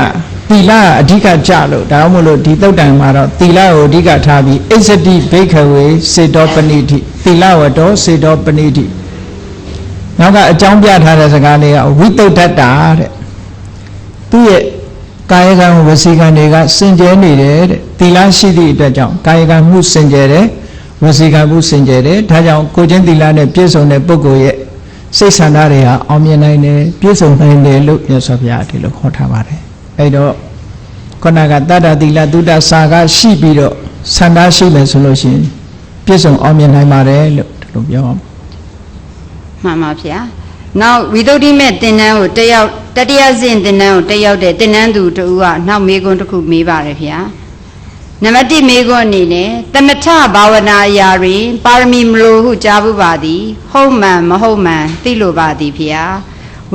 သီလအဓိကကြလို့ဒါမှမဟုတ်ဒီသုတ်တန်မှာတော့သီလကိုအဓိကထားပြီးအိစ္ဆတိဘိက္ခဝေစေတောပဏိတိသီလဝတ္တောစေတောပဏိတိနောက်ကအကြောင်းပြထားတဲ့စကားလေးကဝိတုဒ္ဓတ္တာတဲ့သူ့ရဲ့ကာယကံဝစီကံတွေကစင်ကြဲနေတယ်တဲ့သီလရှိသည့်အတွက်ကြောင့်ကာယကံမှုစင်ကြဲတယ်ဝစီကံမှုစင်ကြဲတယ်ဒါကြောင့်ကိုချင်းသီလနဲ့ပြည့်စုံတဲ့ပုဂ္ဂိုလ်ရဲ့စိတ်ဆန္ဒတွေဟာအောင်မြင်နိုင်တယ်ပြည့်စုံနိုင်တယ်လို့မြတ်စွာဘုရားဒီလိုခေါ်ထားပါတယ်အဲ့တော့ခုနကတတ္တသီလသုဒ္ဓစာကရှိပြီးတော့ဆန္ဒရှိမယ်ဆိုလို့ရှိရင်ပြည့်စုံအောင်မြင်နိုင်ပါတယ်လို့ဒီလိုပြောအောင်မှန်ပါဗျာနောက်ဝိသုဒ္ဓိမဲ့သင်္นานကိုတတိယဆင့်သင်္นานကိုတက်ရောက်တဲ့သင်္นานသူတူကနောက်မေးခွန်းတစ်ခုမေးပါတယ်ဗျာနံပါတ်1မေးခွန်းအနေနဲ့သမထဘာဝနာအရာတွင်ပါရမီမလိုဟုကြားဘူးပါသည်ဟုတ်မှန်မဟုတ်မှန်သိလိုပါသည်ဗျာ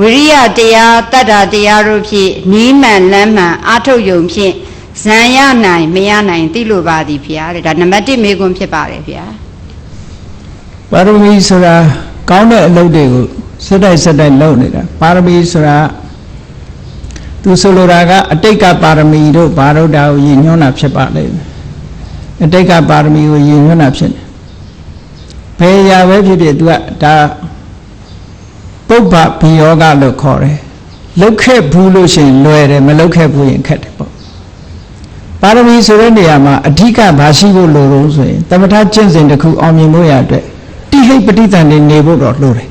ဝိရိယတရားတတ္တတရားတို့ဖြင့်နီးမှန်လမ်းမှန်အာထုတ်ယုံဖြင့်ဇံရနိုင်မရနိုင်သိလိုပါသည်ဗျာတဲ့ဒါနံပါတ်1မေးခွန်းဖြစ်ပါတယ်ဗျာပါရမီဆိုတာကောင်းတဲ့အလုပ်တွေကိုစက်တိုက်လုပ်နေတာပါရမီဆိုတာသူဆိုလိုတာကအတိတ်ကပါရမီတို့ဘာလို့တာကိုရည်ညွှန်းတာဖြစ်ပါလိမ့်မယ်အတိတ်ကပါရမီကိုရည်ညွှန်းတာဖြစ်တယ်ဘယ်ရာပဲဖြစ်ဖြစ်သူကဒါပုပ္ပဘိယောဂလို့ခေါ်တယ်လုတ်ခဲ့ဘူးလို့ရှိရင်လွယ်တယ်မလုတ်ခဲ့ဘူးရင်ခက်တယ်ပေါ့ပါရမီဆိုတဲ့နေရာမှာအဓိကဘာရှိဖို့လိုလို့ဆိုရင်သမထကျင့်စဉ်တစ်ခုအောင်မြင်ဖို့ရအတွက်တိဟိပဋိသန္ဓေနေဖို့တော့လိုတယ်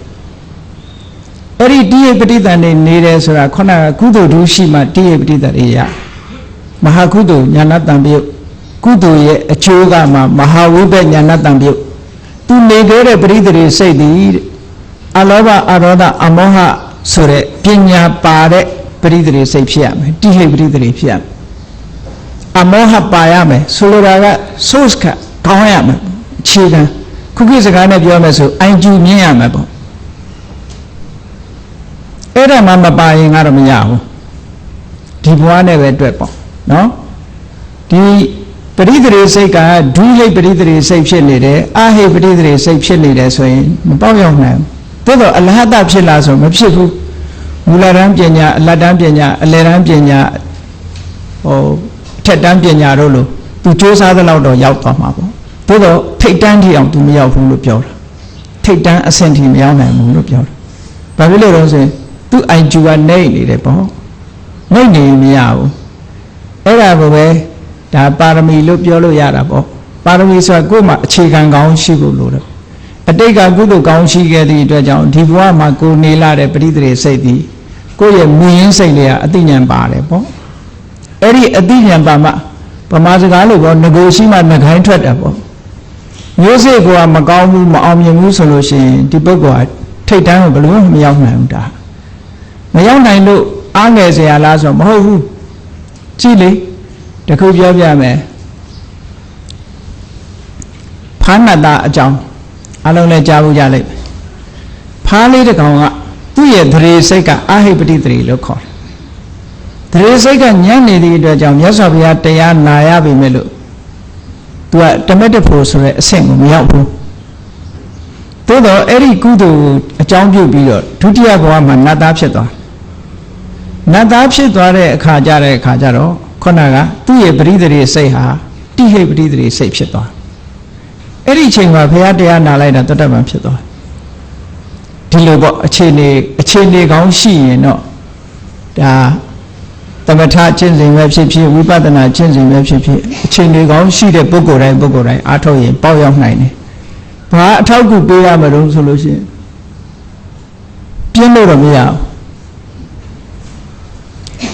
အဲ့ဒီတိဟိပဋိသန္ဓေနေတယ်ဆိုတာခုနကကုသိုလ်ဒုရှိမှတိဟိပဋိသန္ဓေရမဟာကုသိုလ်ဉာဏတံပြုတ်ကုသိုလ်ရဲ့အကျိုးကမှမဟာဝိပဿဉာဏတံပြုတ်သူနေခဲ့တဲ့ပရိသေတွေစိတ်သည်အလောဘအရောဓအမောဟဆိုတဲ့ပညာပါတဲ့ပရိသေတွေစိတ်ဖြစ်ရမယ်တိဟိပရိသေတွေဖြစ်ရမယ်အမောဟပါရမယ်ဆိုလိုတာက source ကကောင်းရမယ်အခြေခံခုခေတ်စကားနဲ့ပြောမယ်ဆိုအိုင်ကျူမြင်ရမယ်ပေါ့အဲ့ဒါမှမပါရင်ကတော့မရဘူးဒီဘဝနဲ့ပဲတွေ့ပေါ့နော်ဒီပရိသေစိတ်ကဒုဟိပရိသေစိတ်ဖြစ်နေတယ်အဟိပရိသေစိတ်ဖြစ်နေတယ်ဆိုရင်မပေါက်ရောက်နိုင်ဘူးသို့တော့အလဟတဖြစ်လာဆိုမဖြစ်ဘူးမူလတန်းပညာအလတ်တန်းပညာအလယ်တန်းပညာဟိုထက်တန်းပညာတို့လို့သူစ조사သလောက်တော့ရောက်သွားမှာပေါ့သို့တော့ထိတ်တန်းထိအောင်သူမရောက်ဘူးလို့ပြောတာထိတ်တန်းအဆင့်ထိမရောက်နိုင်ဘူးလို့ပြောတာဘာဖြစ်လို့လဲဆိုရင်သူ့ IQ ကနေနေတယ်ပေါ့နေနေမရဘူးအဲ့ဒါကိုပဲဒါပါရမီလို့ပြောလို့ရတာပေါ့ပါရမီဆိုတာကိုယ်မှာအခြေခံကောင်းရှိဖို့လိုတယ်အတိတ်ကကုသိုလ်ကောင်းရှိခဲ့သည့်အတွက်ကြောင့်ဒီဘဝမှာကိုနေလာတဲ့ပရိသေစိတ်သည်ကိုယ့်ရဲ့မူရင်းစိတ်တွေကအသိဉာဏ်ပါတယ်ပေါ့အဲ့ဒီအသိဉာဏ်ပါမှဗမာစကားလို့ပေါ့ငကိုရှိမှငခိုင်းထွက်တယ်ပေါ့မျိုးစေ့ကမကောင်းဘူးမအောင်မြင်ဘူးဆိုလို့ရှိရင်ဒီပုဂ္ဂိုလ်ကထိတ်တန်းကိုဘယ်လိုမှမရောက်နိုင်ဘူးဒါမရောက်နိုင်လို့အားငယ်เสียလားဆိုတော့မဟုတ်ဘူးကြည့်လေတခုပြောပြမယ်ဖာနတအကြောင်းအလုံးလည်းကြားဖို့ကြလိုက်ဖားလေးတစ်ကောင်ကသူ့ရဲ့သရေစိတ်ကအဟိပတိသရေလို့ခေါ်တယ်သရေစိတ်ကညံ့နေသည့်အတွက်ကြောင့်မြတ်စွာဘုရားတရားနာရပြီမဲ့လို့သူကတမက်တဖို့ဆိုတဲ့အဆင့်ကိုမရောက်ဘူးသို့တော့အဲ့ဒီကုသိုလ်ကိုအကြောင်းပြုပြီးတော့ဒုတိယဘဝမှာနတ်သားဖြစ်သွားနတ်သားဖြစ်သွားတဲ့အခါကျတော့ခုနကသူ့ရဲ့ပရိသေစိတ်ဟာတိဟိပရိသေစိတ်ဖြစ်သွားအဲ့ဒီအချိန်မှာဘုရားတရားနာလိုက်တာတတ္တမဖြစ်သွားဒီလိုပေါ့အခြေအနေကောင်းရှိရင်တော့ ဒါသမထကျင့်စဉ်ပဲဖြစ်ဖြစ်ဝိပဿနာကျင့်စဉ်ပဲဖြစ်ဖြစ်အချိန်တွေကောင်းရှိတဲ့ပုဂ္ဂိုလ်တိုင်းအားထုတ်ရင်ပေါက်ရောက်နိုင်တယ်။ဘာအထောက်အကူပေးရမလို့ဆိုလို့ရှိရင်ပြင်းလို့တော့မရဘူး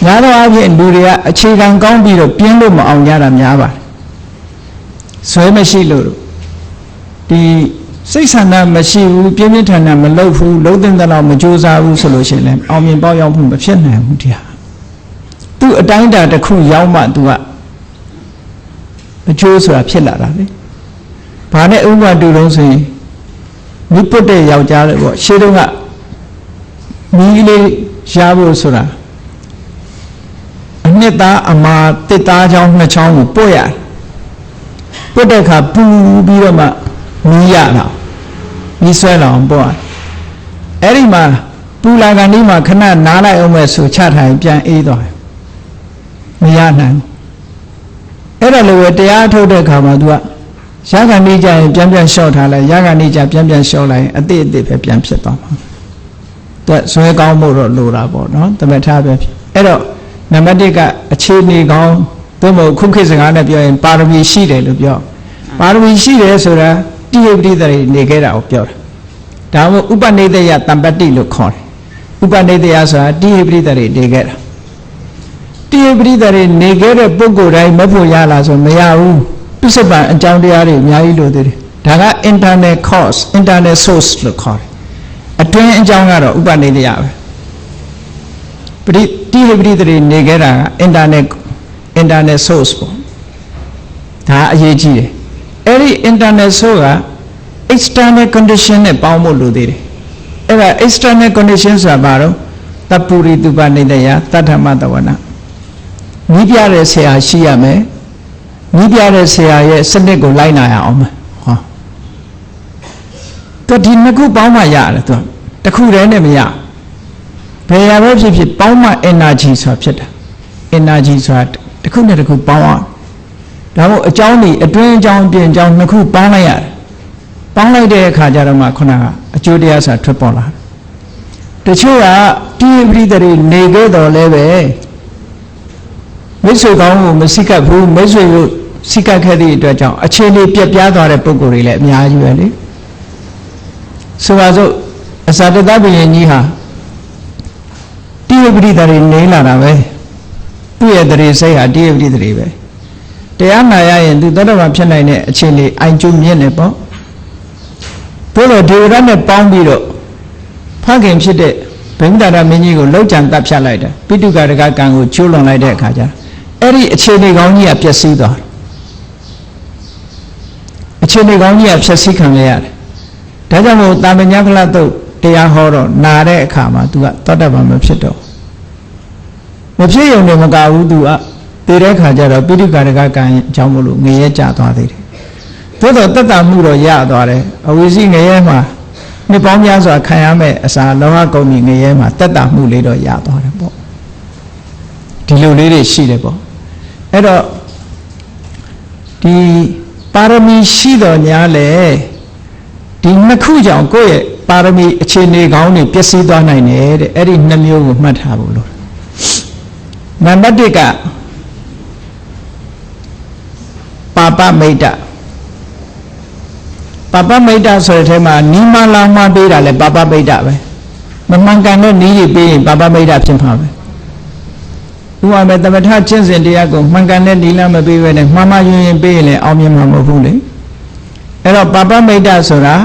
။များသောအားဖြင့်လူတွေကအခြေခံကောင်းပြီးတော့ပြင်းလို့မအောင်ကြတာများပါတယ်။ဆွဲမရှိလို့ဒီစိတ်ဆန္ဒမရှိဘူးပြင်းပြင်းထန်ထန်မလုပ်ဘူးလုံးတဲ့လောက်မကြိုးစားဘူးဆိုလို့ရှိရင်လည်းအောင်မြင်ပေါက်ရောက်မှုမဖြစ်နိုင်ဘူးတရားသူ့အတိုင်းအတာတစ်ခုရောက်မှသူကအကျိုးဆိုတာဖြစ်လာတာလေဘာနဲ့ဥပမာတူလုံးဆိုရင်မိပုတ်တဲ့ယောက်ျားတွေပေါ့ရှေးတုန်းကမိလေးရှားဖို့ဆိုတာအနှစ်သားအမာတစ်သားချောင်းနှစ်ချောင်းကိုပို့ရတယ်ပို့တဲ့အခါပူပြီးတော့မှမီးရတာမီးဆွဲလောင်ပို့ရတယ်အဲ့ဒီမှာပူလာကန်ဒီမှာခဏနားလိုက်အောင်မဲ့ဆိုချထိုင်ပြန်အေးသွားတယ်မရနိုင်အဲ့ဒါလိုပဲတရားထုတ်တဲ့အခါမှာ तू ကရခဏလေးကြာရင်ပြန်လျှော့ထားလိုက်ရခဏလေးကြာပြန်လျှော့လိုက်အတိအပဲပြန်ဖြစ်သွားမှာသူကဇွဲကောင်းဖို့တော့လိုတာပေါ့နော်သမထပဲဖြစ်အဲ့တော့နံပါတ်1ကအခြေအနေကောင်းသို့မဟုတ်ခုခေတ်စကားနဲ့ပြောရင်ပါရမီရှိတယ်လို့ပြောပါရမီရှိတယ်ဆိုတာတိယပရိသတွေနေခဲ့တာကိုပြောတာဒါမှမဟုတ်ဥပနိဒေယတံပတ္တိလို့ခေါ်တယ်ဥပနိဒေယဆိုတာတိယပရိသတွေနေခဲ့တာတိယပရိသတွေနေခဲ့တဲ့ပုဂ္ဂိုလ်တိုင်းမဖို့ရလားဆိုမရဘူးပြစ္ဆုတ်ပံအကြောင်းတရားတွေအများကြီးလိုသေးတယ်ဒါက internal cause internal source လို့ခေါ်တယ်အတွင်းအကြောင်းကတော့ဥပနိဒေယပဲတိယပရိသတွေနေခဲ့တာက internal source ပေါ့ဒါအရေးကြီးတယ်အဲ့ဒီ internal source က external condition နဲ့ပေါင်းဖို့လိုသေးတယ်အဲ့ဒါ external condition ဆိုတာဘာလို့တပ္ပုရိတုပနိဒေယတတ္ထမတဝနာနီးပြတဲ့ဆရာရှိရမယ်နီးပြတဲ့ဆရာရဲ့စနစ်ကိုလိုက်နာရအောင်မယ်ဟောသူဒီနှစ်ခုပေါင်းမှရတယ်သူတခုတည်းနဲ့မရဘယ်ရပဲဖြစ်ဖြစ်ပေါင်းမှ energy ဆိုတာဖြစ်တာ energy ဆိုတာတခုနဲ့တခုပေါင်းအောင်ဒါမို့အကြောင်းတွေအတွင်းအကြောင်းပြင်အကြောင်းနှစ်ခုပေါင်းလိုက်ရတယ်ပေါင်းလိုက်တဲ့အခါကျတော့မှခုနကအကျိုးတရားဆိုတာထွက်ပေါ်လာတချို့ကတိယပရိသတွေနေခဲ့တော်လဲပဲမိတ်ဆွေကောင်းကိုမစိကပ်ဘူးမိတ်ဆွေကိုစိကပ်ခဲ့သည့်အတွက်ကြောင့်အခြေအနေပြက်ပြားသွားတဲ့ပုံကိုယ်တွေလည်းအများကြီးပဲလေဆိုပါစို့အစာတသဘုရင်ကြီးဟာတိယပရိသတွေနေလာတာပဲသူ့ရဲ့တရေစိတ်ဟာတိယပရိသတွေပဲတရားနာရရင်သူသောတာပန်ဖြစ်နိုင်တဲ့အခြေအနေအိုင်ကျုံမြင့်နေပေါ့ဘို့လို့ဒေဝရနဲ့ပေါင်းပြီးတော့ဖခင်ဖြစ်တဲ့ဗိမ္မာဒမင်းကြီးကိုလောက်ကြံတပ်ဖြတ်လိုက်တယ်ပိတုကရကကံကိုချိုးလွန်လိုက်တဲ့အခါကျအဲ့ဒီအခြေအနေကောင်းကြီးကပျက်စီးသွားတယ်အခြေအနေကောင်းကြီးကဖြည့်ဆည်းခံရရတယ်ဒါကြောင့်မို့တာမညဖလားတုတ်တရားဟောတော့နာတဲ့အခါမှာ तू ကသောတာပန်မဖြစ်တော့မဖြစ်ရုံနဲ့မကဘူး तू ကတည်တဲ့ခါကျတော့ပိဋကရကကံအကြောင်းမလို့ငရဲကျသွားသေးတယ်သို့တော့တတ္တမှုတော့ရသွားတယ်အဝိဇ္ဇငရဲမှာနှစ်ပေါင်းများစွာခံရမဲ့အစာလောဟကုံကြီးငရဲမှာတတ္တမှုလေးတော့ရသွားတယ်ပေါ့ဒီလိုလေးတွေရှိတယ်ပေါ့အဲ့တော့ဒီပါရမီရှိတော်ညာလေဒီနှစ်ခုကြောင့်ကိုယ့်ရဲ့ပါရမီအခြေအနေကောင်းတွေပျက်စီးသွားနိုင်တယ်တဲ့အဲ့ဒီနှစ်မျိုးကိုမှတ်ထားဖို့လို့နံပါတ်1ကပါပမိတ်တပါပမိတ်တဆိုတဲ့ထဲမှာနီးမလောင်မပေးတာလဲပါပမိတ်တပဲမမှန်ကန်တဲ့နီးတွေပေးရင်ပါပမိတ်တဖြစ်မှာပဲဥပမာသမထကျင့်စဉ်တရားကိုမှန်ကန်တဲ့နီးလမ်းမပေးဘဲနဲ့မှားမှားယွင်းယွင်းပေးရင်လည်းအောင်မြင်မှာမဟုတ်ဘူးလေအဲ့တော့ပါပမိတ်တဆိုတာ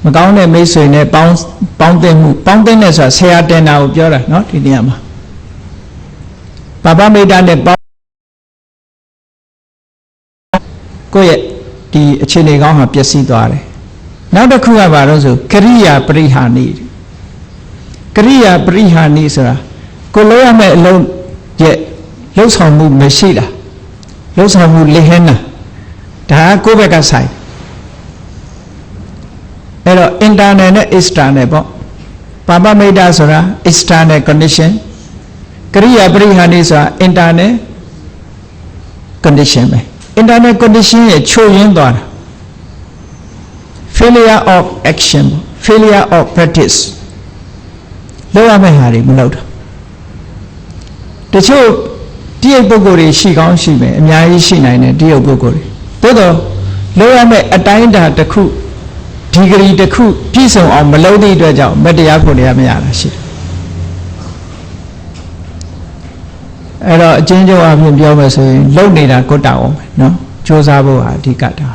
မကောင်းတဲ့မိတ်ဆွေနဲ့ပေါင်းသိမှုပေါင်းသိတဲ့ဆိုတာဆရာတင်တာကိုပြောတာเนาะဒီနေရာမှာပါပမိတ်တနဲ့ပေါင်းကိုယ့်ရဲ့ဒီအခြေအနေကောင်းဟာပျက်စီးသွားတယ်နောက်တစ်ခုကဘာလို့ဆိုကရိယာပရိဟာနိကရိယာပရိဟာနိဆိုတာကိုလုံးရမယ့်အလုံးရဲ့လှုပ်ဆောင်မှုမရှိတာလှုပ်ဆောင်မှုလေဟင်းတာဒါကကိုယ့်ဘက်ကဆိုင်အဲ့တော့ internal နဲ့ external ပေါ့ပါပမိတ်တဆိုတာ external condition ကရိယာပရိဟာနိဆိုတာ internal condition ပဲ internal condition ရဲ့ချို့ယွင်းသွားတာ failure of action failure of practice လောက်ရမယ့်ဟာတွေမလုပ်တာ တချို့တရုတ်ပုဂ္ဂိုလ်တွေရှိကောင်းရှိမယ်အများကြီးရှိနိုင်တယ်တရုတ်ပုဂ္ဂိုလ်တွေသို့တော့လောရမယ့်အတိုင်းအတာတစ်ခုဒီဂရီတစ်ခုပြည့်စုံအောင်မလုပ်သည့်အတွက်ကြောင့်မတရားဖို့တရားမရတာရှိတယ်အဲ့တော့အချင်းချင်းအပြင်ပြောမယ်ဆိုရင်လုံနေတာကိုတောက်အောင်ပဲနော်စ조사ဖို့ဟာအဓိကတာ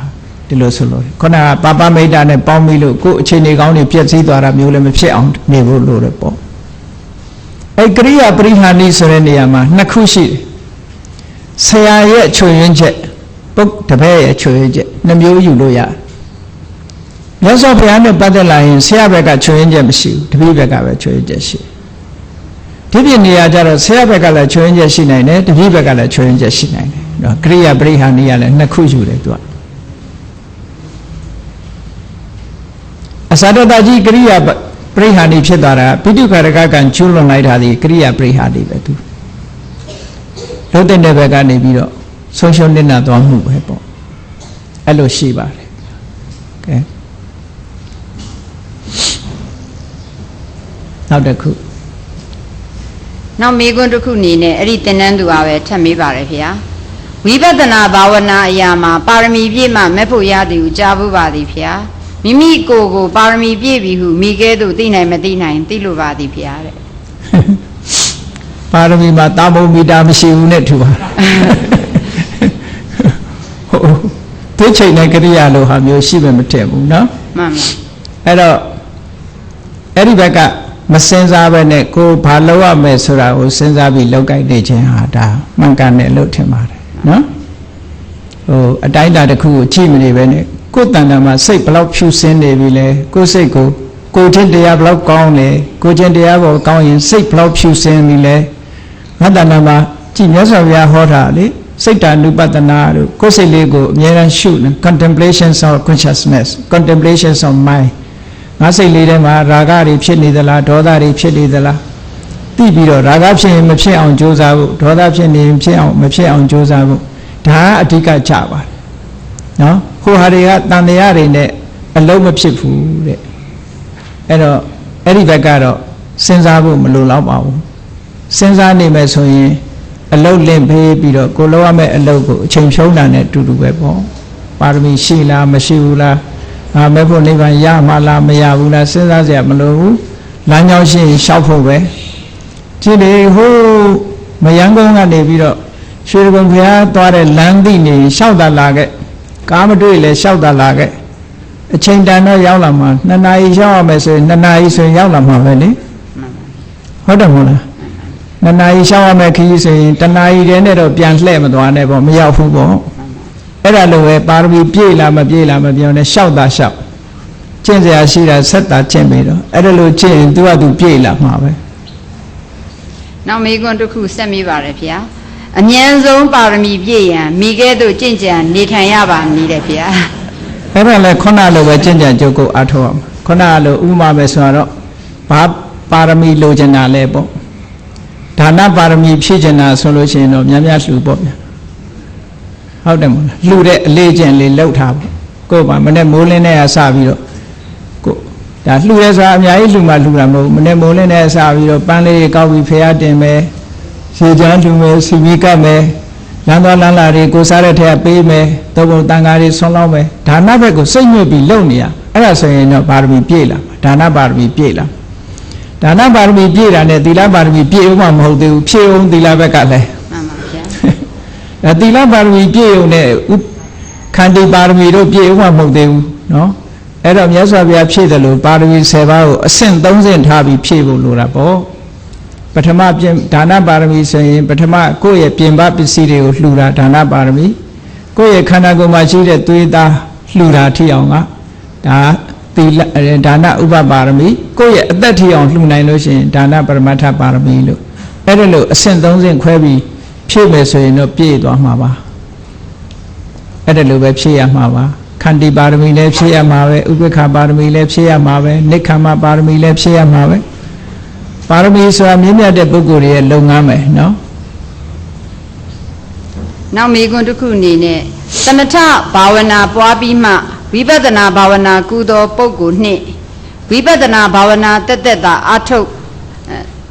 ဒီလိုဆိုလို့ခုနကပါပမိတ်တာနဲ့ပေါင်းပြီးလို့ကိုယ်အခြေအနေကောင်းတွေပြည့်စည်သွားတာမျိုးလည်းမဖြစ်အောင်နေဖို့လိုတယ်ပေါ့အဲ့ကရိယာပရိဟာနိဆိုတဲ့နေရာမှာနှစ်ခုရှိတယ်ဆရာရဲ့ချွေရင်းချက်ပုတ်တပည့်ရဲ့ချွေရင်းချက်နှမျိုးယူလို့ရတယ်မြတ်စွာဘုရားနဲ့ပတ်သက်လာရင်ဆရာဘက်ကချွေရင်းချက်မရှိဘူးတပည့်ဘက်ကပဲချွေရင်းချက်ရှိဒီပြနေရာကျတော့ဆရာဘက်ကလည်းချွေရင်းချက်ရှိနိုင်တယ်တပည့်ဘက်ကလည်းချွေရင်းချက်ရှိနိုင်တယ်နော်ကရိယာပရိဟာနိကလည်းနှစ်ခုယူတယ်သူကအစာတတကြီးကရိယာပရိဟာနိဖြစ်သွားတာပိဋကရကကံကျွလွန်လိုက်တာဒီကရိယာပရိဟာနိပဲသူလုံးတဲ့ဘက်ကနေပြီးတော့ဆုံးရှုံးနေတာသွားမှုပဲပေါ့အဲ့လိုရှိပါတယ်ကဲနောက်တစ်ခုနောက်မိကွန်းတစ်ခုအနေနဲ့အဲ့ဒီသင်္นานသူကပဲထပ်မေးပါတယ်ဖေ။ဝိပဿနာဘာဝနာအရာမှာပါရမီပြည့်မှမဲ့ဖို့ရသည်ဟုကြားဖို့ပါသည်ဖေ။မိမိကိုယ်ကိုပါရမီပြည့်ပြီဟုမိကဲသို့သိနိုင်မသိနိုင်သိလို့ပါသည်ဖေတဲ့။ပါရမီမှာတာမုံမီတာမရှိဘူးနဲ့ထူပါ။ဟုတ်သိချိန်နဲ့ကရိယာလိုဟာမျိုးရှိမှမထည့်ဘူးနော်။မှန်ပါ။အဲ့တော့အဲ့ဒီဘက်ကမစင်စားပဲနဲ့ကိုဘာလုပ်ရမယ်ဆိုတာကိုစဉ်းစားပြီးလုပ်ကြိုက်နေခြင်းဟာဒါမှန်ကန်တယ်လို့ထင်ပါတယ်နော်ဟိုအတိုင်းအတာတစ်ခုကိုကြည့်မနေပဲနဲ့ကိုယ်တန်တာမှာစိတ်ဘလောက်ဖြူစင်းနေပြီလဲကိုယ်စိတ်ကိုချင်းတရားဘလောက်ကောင်းလဲကိုချင်းတရားပေါ်ကောင်းရင်စိတ်ဘလောက်ဖြူစင်းပြီလဲငါတန်တာမှာကြည်မြတ်စွာဘုရားဟောတာလေစိတ်တ ानु ပတနာတို့ကိုယ်စိတ်လေးကိုအမြဲတမ်းရှုနေ contemplations of consciousness contemplations of mindငါစိတ်လေးထဲမှာရာဂတွေဖြစ်နေသလားဒေါသတွေဖြစ်နေသလားသိပြီးတော့ရာဂဖြစ်ရင်မဖြစ်အောင်ကြိုးစားဖို့ဒေါသဖြစ်နေရင်ဖြစ်အောင်မဖြစ်အောင်ကြိုးစားဖို့ဒါအဓိကကြပါတယ်နော်ဟိုဟာတွေကတန်တရားတွေနဲ့အလုံးမဖြစ်ဘူးတဲ့အဲ့တော့အဲ့ဒီဘက်ကတော့စဉ်းစားဖို့မလိုတော့ပါဘူးစဉ်းစားနေမယ်ဆိုရင်အလုံးလင့်ဖေးပြီးတော့ကိုလုံးရမယ့်အလုံးကိုအချိန်ဖြုံးတာနဲ့အတူတူပဲပေါ့ပါရမီရှိလားမရှိဘူးလားမဲ့ဖို့နိဗ္ဗာန်ရမှာလားမရဘူးလားစဉ်းစားစရာမလိုဘူးလမ်းကြောင်းရှိရင်ရှောက်ဖို့ပဲကြည့်လေဟိုမယန်းကုန်းကနေပြီးတော့ရွှေကုန်းဘုရားသွားတဲ့လမ်းသိနေရှောက်တာလာခဲ့ကားမတွေ့လဲရှောက်တာလာခဲ့အချိန်တန်တော့ရောက်လာမှာ2 နာရီရှောက်ရမယ်ဆိုရင်2 နာရီဆိုရင်ရောက်လာမှာပဲလေဟုတ်တယ်မဟုတ်လား2 နာရီရှောက်ရမယ်ခရီးဆိုရင်1 နာရီတည်းနဲ့တော့ပြန်လှည့်မသွားနဲ့ပေါ့မရောက်ဘူးပေါ့အဲ့ဒါလိုပဲပါရမီပြည့်လားမပြည့်လားမပြောနဲ့ရှောက်တာရှောက်ကျင့်စရာရှိတာဆက်တာကျင့်ပြီးတော့အဲ့ဒါလိုကျင့်ရင်သူကသူပြည့်လာမှာပဲနောက်မိကွန်းတစ်ခုဆက်မိပါတယ်ဖေ။အញ្ញံဆုံးပါရမီပြည့်ရန်မိကဲ့သို့ကျင့်ကြံနေထိုင်ရပါမည်တဲ့ဖေ။အဲ့ဒါလည်းခုနလိုပဲကျင့်ကြံကြုတ်ကိုအားထုတ်အောင်ခုနလိုဥပမာပဲဆိုတော့ဘာပါရမီလိုချင်တာလဲပေါ့ဒါနပါရမီဖြည့်ချင်တာဆိုလို့ရှိရင်တော့များများလှူပေါ့ဗျာဟုတ်တယ်မဟုတ်လားလှူတဲ့အလေးကျင့်လေးလှုပ်ထားပေါ့ကိုယ်ပါမနေ့မိုးလင်းနဲ့အစပြီးတော့ကိုဒါလှူရဲဆိုတာအများကြီးလှူမှလှူတာမဟုတ်ဘူးမနေ့မိုးလင်းနဲ့အစပြီးတော့ပန်းလေးကောက်ပြီးဖျားတင်မယ်ရေချမ်းလှူမယ်စီမီကပ်မယ်လမ်းသွားလမ်းလာတွေကိုစားတဲ့ထက်ကပေးမယ်သုံးပုံတန်ဃာတွေဆွမ်းလောင်းမယ်ဒါနဘက်ကိုစိတ်ညွတ်ပြီးလုပ်နေရအဲ့ဒါဆိုရင်တော့ပါရမီပြည့်လာဒါနပါရမီပြည့်လာဒါနပါရမီပြည့်တာနဲ့သီလပါရမီပြည့်ဦးမှမဟုတ်သေးဘူးဖြည့်အောင်သီလဘက်ကလည်းမှန်ပါဗျာဒါသီလပါရမီပြည့်ုံနဲ့ခန္တီပါရမီတို့ပြည့်ဥမှမဟုတ်သေးဘူးနော်အဲ့တော့မြတ်စွာဘုရားဖြည့်တယ်လို့ပါရမီ10ပါးကိုအဆင့်3ဆင့်ထားပြီးဖြည့်ဖို့လိုတာပေါ့ပထမဒါနပါရမီဆိုရင်ပထမကိုယ့်ရဲ့ပြင်ပပစ္စည်းတွေကိုလှူတာဒါနပါရမီကိုယ့်ရဲ့ခန္ဓာကိုယ်မှာရှိတဲ့သွေးသားလှူတာထိအောင်ကဒါသီလဒါနဥပပါရမီကိုယ့်ရဲ့အသက်ထိအောင်လှူနိုင်လို့ရှိရင်ဒါနပရမတ္ထပါရမီလို့အဲ့ဒါလို့အဆင့်3ဆင့်ခွဲပြီးဖြည့်မယ်ဆိုရင်တော့ပြည့်သွားမှာပါအဲ့ဒါလိုပဲဖြည့်ရမှာပါခန္တီပါရမီလည်းဖြည့်ရမှာပဲဥပ္ပခာပါရမီလည်းဖြည့်ရမှာပဲနိက္ခမပါရမီလည်းဖြည့်ရမှာပဲပါရမီဆိုတာမြင့်မြတ်တဲ့ပုဂ္ဂိုလ်တွေရဲ့လုပ်ငန်းပဲနော်နောက်မိကွန်းတစ်ခုအနေနဲ့သမထဘာဝနာပွားပြီးမှဝိပဿနာဘာဝနာကုသောပုဂ္ဂိုလ်နှင့်ဝိပဿနာဘာဝနာတက်တက်သာအာထုတ်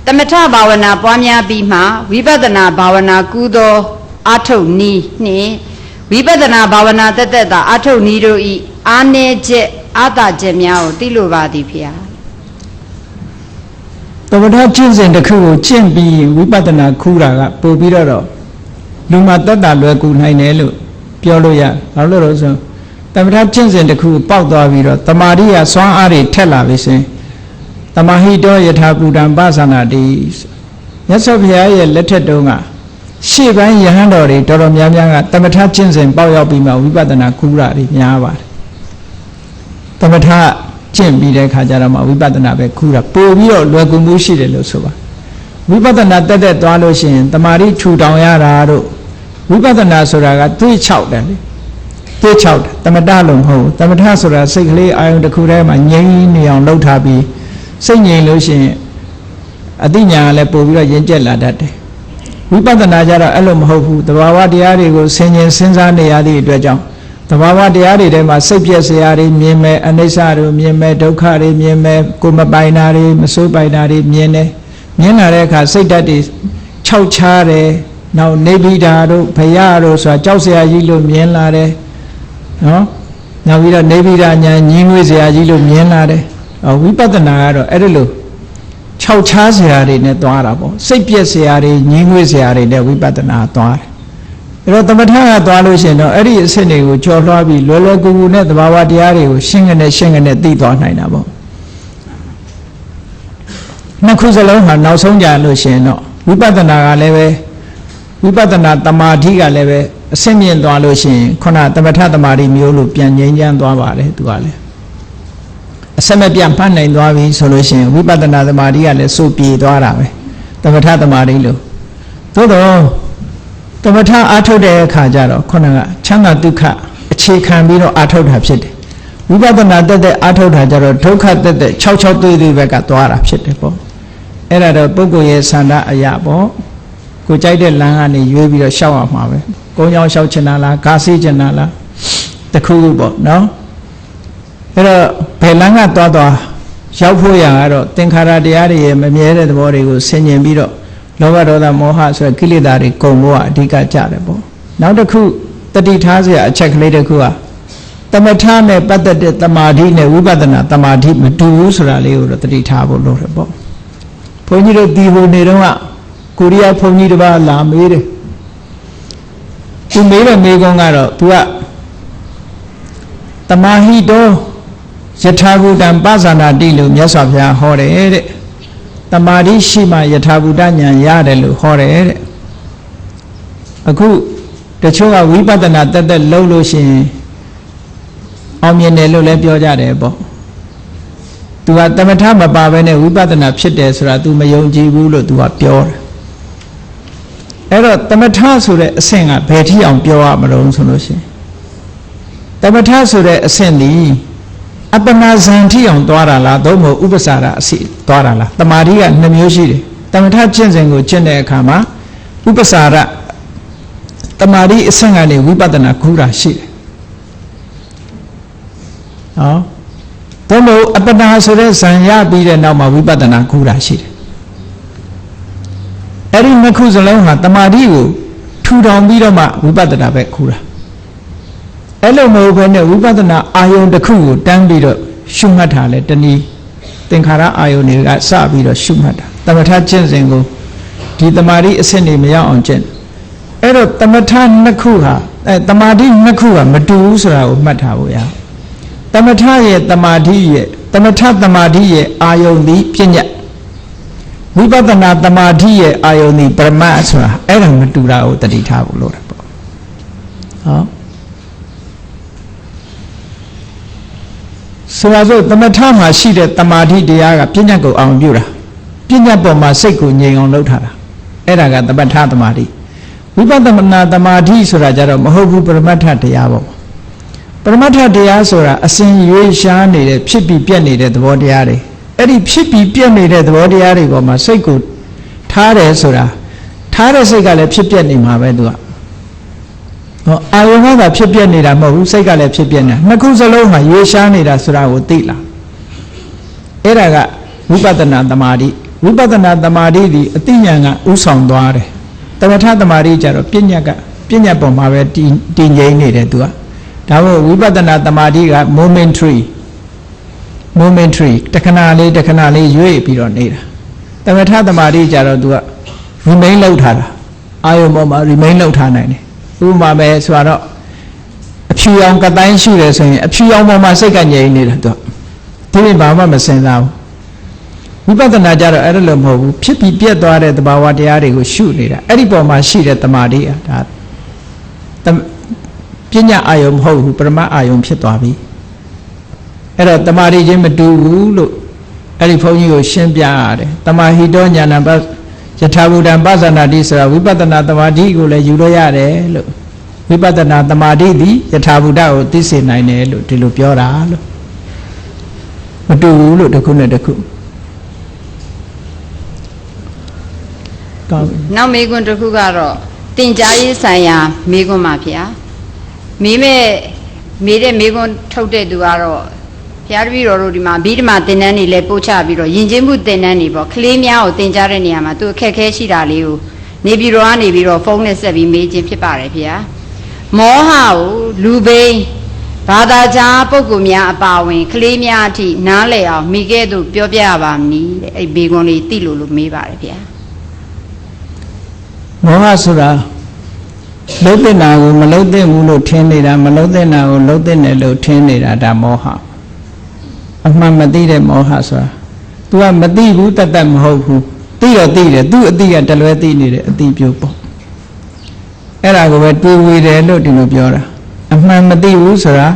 သမထဘာဝနာပွားများပြီးမှဝိပဿနာဘာဝနာကုသောအာထုတ်နည်းနှင့်ဝိပဿနာဘာဝနာတက်တက်သာအာထုတ်နည်းတို့ဤအာနေချက်အာတာချက်များကိုသိလိုပါသည်ဖေဟာသမထကျင့်စဉ်တစ်ခုကိုကျင့်ပြီးဝိပဿနာခူးတာကပို့ပြီးတော့လူမှာတတ်တာလွယ်ကူနိုင်တယ်လို့ပြောလို့ရဘာလို့လဲဆိုသမထကျင့်စဉ်တစ်ခုပေါက်သွားပြီးတော့တမာရိယစွမ်းအားတွေထက်လာပြီဆိုရင်တမဟိတောယထာဘူတံပသနာတိမြတ်စွာဘုရားရဲ့လက်ထက်တုန်းကရှေ့ပိုင်းယဟန်တော်တွေတော်တော်များများကသမထကျင့်စဉ်ပေါက်ရောက်ပြီးမှဝိပဿနာခူးတာတွေများပါတယ်သမထကျင့်ပြီးတဲ့ခါကျတော့မှဝိပဿနာပဲခူးတာပို့ပြီးတော့လွယ်ကူမှုရှိတယ်လို့ဆိုပါဝိပဿနာတက်တက်သွားလို့ရှိရင်တမာရိထူတောင်ရတာတို့ဝိပဿနာဆိုတာကသွေး6တယ်လေသွေး6တယ်တမထလို့မဟုတ်သမထဆိုတာစိတ်ကလေးအာယုံတစ်ခုထဲမှာငြိမ်းနေအောင်လှုပ်ထားပြီးစိတ်ငြိမ်လို့ရှိရင်အသိဉာဏ်ကလည်းပို့ပြီးတော့ရင့်ကျက်လာတတ်တယ်ဝိပဿနာကြတော့အဲ့လိုမဟုတ်ဘူးသဘာဝတရားတွေကိုဆင်ခြင်စဉ်းစားနေရသည့်အတွက်ကြောင့်သဘာဝတရားတွေထဲမှာစိတ်ပြည့်စရာတွေမြင်မယ်အနိစ္စတွေမြင်မယ်ဒုက္ခတွေမြင်မယ်ကိုယ်မပိုင်တာတွေမစိုးပိုင်တာတွေမြင်တယ်မြင်လာတဲ့အခါစိတ်ဓာတ်တွေခြောက်ခြားတယ်နောက်နေဗိဓာတို့ဘယတို့ဆိုတာကြောက်စရာကြီးလို့မြင်လာတယ်နော်နောက်ပြီးတော့နေဗိဓာညာညင်းငွေစရာကြီးလို့မြင်လာတယ်ဝိပဿနာကတော့အဲ့ဒါလို့ခြောက်ခြားစရာတွေနဲ့သွားတာပေါ့စိတ်ပြည့်စရာတွေညင်းငွေစရာတွေနဲ့ဝိပဿနာသွားတယ်အဲ့တော့သမထကသွားလို့ရှိရင်တော့အဲ့ဒီအဆင့်တွေကိုကျော်လွှားပြီးလွယ်လွယ်ကူကူနဲ့သဘာဝတရားတွေကိုရှင်းကနေသိသွားနိုင်တာပေါ့နှစ်ခုစလုံးဟာနောက်ဆုံးကြလို့ရှိရင်တော့ဝိပဿနာကလည်းပဲဝိပဿနာတမာတိကလည်းပဲအဆင့်မြင့်သွားလို့ရှိရင်ခုနသမထတမာတိမျိုးလို့ပြန်ငြိမ်းချမ်းသွားပါတယ်သူကလည်းအစမပြတ်မှတ်နိုင်သွားပြီဆိုလို့ရှိရင်ဝိပဿနာတမာတိကလည်းစိုးပြေသွားတာပဲသမထတမာတိလို့သို့တော့သမထအားထုတ်တဲ့အခါကျတော့ခုနကချမ်းသာဒုက္ခအခြေခံပြီးတော့အားထုတ်တာဖြစ်တယ်ဝိပဿနာတက်တဲ့အားထုတ်တာကျတော့ဒုက္ခတက်တဲ့66သွေးသွေးဘက်ကသွားတာဖြစ်တယ်ပေါ့အဲ့ဒါတော့ပုဂ္ဂိုလ်ရဲ့ဆန္ဒအရာပေါ့ကိုကြိုက်တဲ့လမ်းကနေရွေးပြီးတော့ရှောက်အောင်မှာပဲကုန်းကြောင်ရှောက်ချင်တာလားဂါစီးချင်တာလားတခုခုပေါ့နော်အဲ့တော့ဘယ်လမ်းကသွားရောက်ဖို့ရကတော့သင်္ခါရတရားတွေရဲ့မမြဲတဲ့သဘောတွေကိုဆင်ញင်ပြီးတော့လောဘဒေါသမောဟဆိုတဲ့ကိလေသာတွေကုန်ဖို့အဓိကကြတယ်ပေါ့နောက်တစ်ခုတတိထားစရာအချက်ကလေးတစ်ခုကသမထနဲ့ပတ်သက်တဲ့တမာတိနဲ့ဝိပဿနာတမာတိမတူဘူးဆိုတာလေးကိုတော့တတိထားဖို့လိုတယ်ပေါ့ဘုန်းကြီးတို့ဒီဟိုနေတော့ကိုရီးယားဘုန်းကြီးတစ်ပါးလာမေးတယ်သူမေးတဲ့မေးခွန်းကတော့သူကတမဟိတောယထာဘူတံပဇာနာတိလို့မြတ်စွာဘုရားဟောတယ်တဲ့တမာတိရှိမှယထာဘူတဉာဏ်ရတယ်လို့ဟောတယ်တဲ့အခုတချို့ကဝိပဿနာတက်တက်လုံးလို့ရှိရင်အောင်မြင်တယ်လို့လည်းပြောကြတယ်ပေါ့သူကသမထမပါဘဲနဲ့ဝိပဿနာဖြစ်တယ်ဆိုတာ तू မယုံကြည်ဘူးလို့ तू ကပြောတယ်အဲ့တော့သမထဆိုတဲ့အဆင့်ကဘယ်ထိအောင်ပြောရမလို့ဆိုလို့ရှိရင်သမထဆိုတဲ့အဆင့်ဒီအပ္ပနာဇံထိအောင်သွားတာလားသို့မဟုတ်ဥပ္ပစာရအစီသွားတာလားတမာတိက2မျိုးရှိတယ်သမထကျင့်စဉ်ကိုကျင့်တဲ့အခါမှာဥပ္ပစာရတမာတိအဆင့်ကနေဝိပဿနာခူးတာရှိတယ်ဟောသို့မဟုတ်အပ္ပနာဆိုတဲ့ဇံရပြီးတဲ့နောက်မှာဝိပဿနာခူးတာရှိတယ်အဲ့ဒီနှစ်ခုစလုံးဟာတမာတိကိုထူထောင်ပြီးတော့မှဝိပဿနာပဲခူးတာအဲ့လိုမဟုတ်ဘဲနဲ့ဝိပဿနာအာယုန်တစ်ခုကိုတန်းပြီးတော့ရှုမှတ်တာလေတနည်းသင်္ခါရအာယုန်တွေကစပြီးတော့ရှုမှတ်တာသမထကျင့်စဉ်ကိုဒီတမာတိအဆင့်တွေမရောက်အောင်ကျင့်အဲ့တော့သမထနှစ်ခုဟာတမာတိနှစ်ခုဟာမတူဘူးဆိုတာကိုမှတ်ထားဖို့ရသမထရဲ့တမာတိရဲ့သမထတမာတိရဲ့အာယုန်ဒီပညာဝိပဿနာတမာတိရဲ့အာယုန်ဒီပရမတ်ဆိုတာအဲ့ဒါမတူတာကိုတတိထားဖို့လိုတယ်ပေါ့ဟောဆိုတော့သမထမှာရှိတဲ့တမာတိတရားကပညာကိုအောင်ပြုတာပညာပေါ်မှာစိတ်ကိုငြိမ်အောင်လုပ်ထားတာအဲ့ဒါကသမထတမာတိဝိပဿနာတမာတိဆိုတာကြတော့မဟုတ်ဘူးပရမတ္ထတရားပေါ့ပရမတ္ထတရားဆိုတာအစဉ်ရွေးရှားနေတဲ့ဖြစ်ပြီးပြက်နေတဲ့သဘောတရားတွေအဲ့ဒီဖြစ်ပြီးပြက်နေတဲ့သဘောတရားတွေပေါ်မှာစိတ်ကိုထားတယ်ဆိုတာထားတဲ့စိတ်ကလည်းဖြစ်ပြက်နေမှာပဲသူကဟောအာယုံကဖြစ်ပြက်နေတာမဟုတ်ဘူးစိတ်ကလည်းဖြစ်ပြက်နေတာနှစ်ခုစလုံးမှာရွေးရှားနေတာဆိုတာကိုသိလားအဲ့ဒါကဝိပဿနာတမာတိ ဝိပဿနာတမာတိဒီအသိဉာဏ်ကဥဆောင်သွားတယ်တမထတမာတိကြတော့ပညာပေါ်မှာပဲတည်ငြိမ်နေတယ်သူကဒါမို့ဝိပဿနာတမာတိက momentary တခဏလေးရွေ့ပြီးတော့နေတာတမထတမာတိကြတော့သူက remain လောက်ထားတာအာယုံပေါ်မှာ remain လောက်ထားနိုင်တယ်ဥပမာပဲဆိုတော့အဖြူရောင်ကတိုင်းရှုတယ်ဆိုရင်အဖြူရောင်ပေါ်မှာစိတ်ကငြိမ်နေတာသူကဒီလိုဘာမှမစင်စားဘူးဝိပဿနာကြတော့အဲ့လိုမဟုတ်ဘူးဖြစ်ပြီးပြတ်သွားတဲ့သဘာဝတရားတွေကိုရှုနေတာအဲ့ဒီပေါ်မှာရှိတဲ့တမာတိဒါပညာအာယုံမဟုတ်ဘူးပရမတ်အာယုံဖြစ်သွားပြီအဲ့တော့တမာတိချင်းမတူဘူးလို့အဲ့ဒီဘုန်းကြီးကိုရှင်းပြရတယ်တမာဟိတောညာဏပယထာဘူတံပသနာတိဆိုတာဝိပဿနာတမာတိကိုလည်းယူလို့ရတယ်လို့ဝိပဿနာတမာတိသည်ယထာဘူတကိုသိစေနိုင်တယ်လို့ဒီလိုပြောတာလို့မတူဘူးလို့တစ်ခုနဲ့တစ်ခုနောက်မေကွန်းတစ်ခုကတော့တင်ကြားရေးဆိုင်ရာမေကွန်းပါဗျာမေတဲ့မေကွန်းထုတ်တဲ့သူကတော့ဘုရားတပည့်တော်တို့ဒီမှာဗိဓမာသင်တန်းတွေလည်းပို့ချပြီးတော့ယဉ်ကျေးမှုသင်တန်းတွေပေါ့ကလေးများကိုသင်ကြားတဲ့နေရာမှာသူအခက်အခဲရှိတာလေးကိုနေပြည်တော်ကနေပြီးတော့ဖုန်းနဲ့ဆက်ပြီးမေးခြင်းဖြစ်ပါတယ်ဗျာမောဟကိုလူဘိန်းဘာသာကြားပုဂ္ဂိုလ်များအပါဝင်ကလေးများအထိနားလည်အောင်မိခဲ့သူပြောပြရပါမည်တဲ့အဲ့ဘေကွန်လေးသိလို့မေးပါတယ်ဗျာမောဟဆိုတာလုံးတဲ့နာကိုမလုံးတဲ့ဘူးလို့ထင်နေတာမလုံးတဲ့နာကိုလုံးတဲ့တယ်လို့ထင်နေတာဒါမောဟအမှန်မသိတဲ့မောဟဆိုတာ तू ကမသိဘူးတတ်မဟုတ်ဘူးသိတော့သိတယ်သူ့အသိကတလွဲသိနေတယ်အသိပြုတ်ပေါ့အဲ့ဒါကိုပဲတွေးဝေတယ်လို့ဒီလိုပြောတာအမှန်မသိဘူးဆိုတာ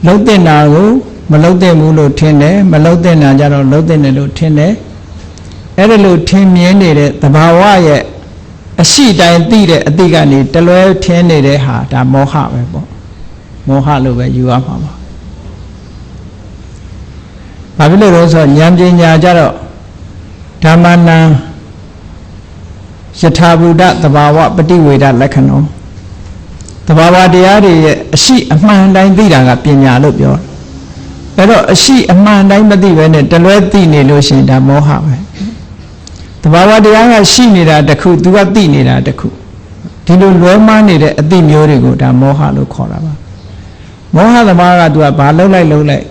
လုံးတဲ့နာကိုမလုံးတဲ့ဘူးလို့ထင်တယ်မလုံးတဲ့နာကြတော့လုံးတဲ့တယ်လို့ထင်တယ်အဲ့ဒါလို့ထင်မြင်နေတဲ့သဘာဝရဲ့အရှိတိုင်းသိတဲ့အတိကနေတလွဲထင်းနေတဲ့ဟာဒါမောဟပဲပေါ့မောဟလို့ပဲယူရမှာပါဘာဖြစ်လို့လဲဆိုတော့ဉာဏ်ပညာကြတော့ဓမ္မနံယထာဘူတသဘာဝပฏิဝေဒလက္ခဏောသဘာဝတရားတွေရဲ့အရှိအမှန်တိုင်းသိတာကပညာလို့ပြောအဲ့တော့အရှိအမှန်တိုင်းမသိဘဲနဲ့တလွဲသိနေလို့ရှိရင်ဒါမောဟပဲတဘာဝတရားကရှိနေတာတစ်ခုသူကသိနေတာတစ်ခုဒီလိုလွဲမှားနေတဲ့အသိမျိုးတွေကိုဒါမောဟလို့ခေါ်တာပါမောဟသမားကသူကဘာလှုပ်လိုက်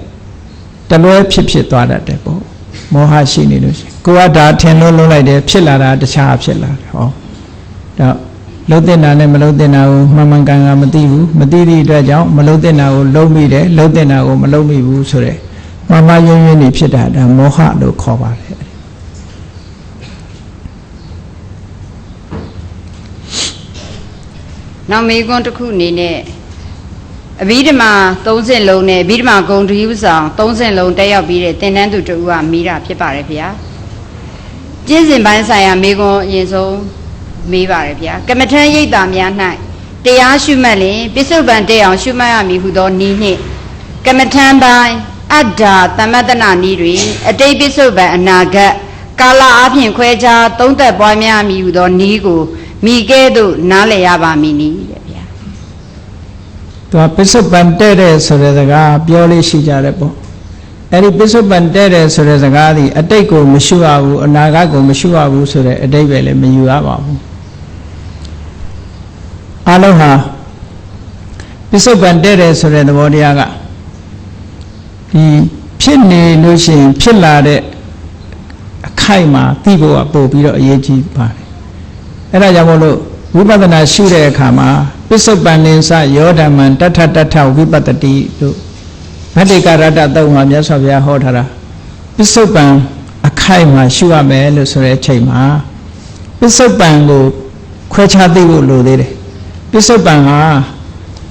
တလွဲဖြစ်သွားတတ်တယ်ပေါ့မောဟရှိနေလို့ရှိရင်ကိုကဒါထင်လို့လှုပ်လိုက်တယ်ဖြစ်လာတာတခြားဖြစ်လာတယ်ဟောဒါလှုပ်တဲ့နာနဲ့မလှုပ်တဲ့နာကိုမှန်မှန်ကန်ကန်မသိဘူးမသိသည့်အတွက်ကြောင့်မလှုပ်တဲ့နာကိုလှုပ်မိတယ်လှုပ်တဲ့နာကိုမလှုပ်မိဘူးဆိုတဲ့မှားမှားယွင်းယွင်းနေဖြစ်တာဒါမောဟလို့ခေါ်ပါတယ်နောက်မေကွန်းတစ်ခုအနေနဲ့အဘိဓမ္မာ3ဆင့်လုံးနဲ့အဘိဓမ္မာဂုဏ်တည်းဥဆောင်3ဆင့်လုံးတက်ရောက်ပြီးတဲ့သင်တန်းသူတူကမိတာဖြစ်ပါတယ်ဗျာကျင့်စဉ်ပိုင်းဆိုင်ရာမေကွန်းအရင်ဆုံးမေးပါတယ်ဗျာကမ္မထံရိပ်သာများ၌တရားရှုမှတ်လင်ပစ္စုပန်တက်အောင်ရှုမှတ်ရမည်ဟုသောနည်းနှင့်ကမ္မထံပိုင်းအတ္တာသမတ္တနာနည်းတွင်အတိတ်ပစ္စုပန်အနာဂတ်ကာလအပြင်ခွဲခြားသုံးသက်ပွားများမည်ဟုသောနည်းကိုမိကဲ့သို့နားလည်ရပါမည်နည်းတဲ့ဗျာသူကပစ္စုပန်တဲ့တဲ့ဆိုတဲ့စကားပြောလေးရှိကြတယ်ပေါ့အဲ့ဒီပစ္စုပန်တဲ့တဲ့ဆိုတဲ့စကားဒီအတိတ်ကိုမရှုရဘူးအနာဂတ်ကိုမရှုရဘူးဆိုတဲ့အတိတ်ပဲလည်းမယူရပါဘူးအလုံးဟာပစ္စုပန်တဲ့တဲ့ဆိုတဲ့သဘောတရားကဒီဖြစ်နေလို့ရှိရင်ဖြစ်လာတဲ့အခိုက်မှာသိဖို့ကပို့ပြီးတော့အရေးကြီးပါတယ်အဲ့ဒါကြောင့်မို့လို့ဝိပဿနာရှုတဲ့အခါမှာပစ္စုပန်လင်္စယောဓမ္မံတထတထဝိပတ္တိတို့ဗတ္တိကရတတုံမှာမြတ်စွာဘုရားဟောထားတာပစ္စုပန်အခိုက်မှာရှုရမယ်လို့ဆိုတဲ့အချိန်မှာပစ္စုပန်ကိုခွဲခြားသိဖို့လိုသေးတယ်ပစ္စုပန်ဟာ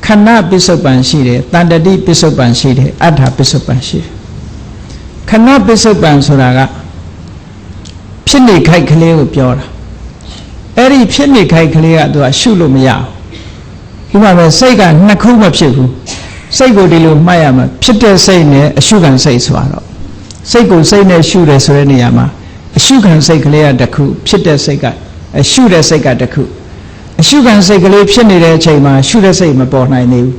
ခဏပစ္စုပန်ရှိတယ်တန်တတိပစ္စုပန်ရှိတယ်အတ္ထပစ္စုပန်ရှိတယ်ခဏပစ္စုပန်ဆိုတာကဖြစ်နေခိုက်ကလေးကိုပြောတာအဲ့ဒီဖြစ်နေခိုက်ကလေးကသူကရှုလို့မရဘူးဥပမာပဲစိတ်ကနှစ်ခုမဖြစ်ဘူးစိတ်ကိုဒီလိုမှတ်ရမှာဖြစ်တဲ့စိတ်နဲ့အရှုခံစိတ်ဆိုတော့စိတ်ကိုစိတ်နဲ့ရှုတယ်ဆိုတဲ့နေရာမှာအရှုခံစိတ်ကလေးကတစ်ခုဖြစ်တဲ့စိတ်ကအရှုတဲ့စိတ်ကတစ်ခုအရှုခံစိတ်ကလေးဖြစ်နေတဲ့အချိန်မှာရှုတဲ့စိတ်မပေါ်နိုင်သေးဘူး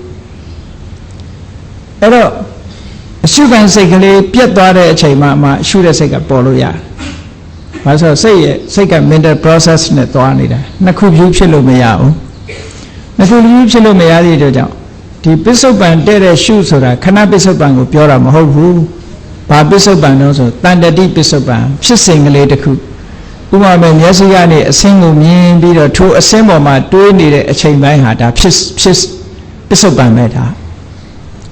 အဲ့တော့အရှုခံစိတ်ကလေးပြတ်သွားတဲ့အချိန်မှာရှုတဲ့စိတ်ကပေါ်လို့ရတယ် ဘာလို့စိတ်က mental process နဲ့တွားနေတာနှစ်ခုဖြူဖြစ်လို့မရဘူးနှစ်ခုဖြူဖြစ်လို့မရသေးတဲ့ကြောင့်ဒီပစ္စုပန်တဲ့တဲ့ရှုဆိုတာခဏပစ္စုပန်ကိုပြောတာမဟုတ်ဘူးဘာပစ္စုပန်တော့ဆိုတန်တတိပစ္စုပန်ဖြစ်စဉ်ကလေးတစ်ခုဥပမာမျက်စိကနေအဆင်းကိုမြင်ပြီးတော့ထိုအဆင်းပေါ်မှာတွေးနေတဲ့အချိန်ပိုင်းဟာဒါဖြစ်ပစ္စုပန်ပဲဒါ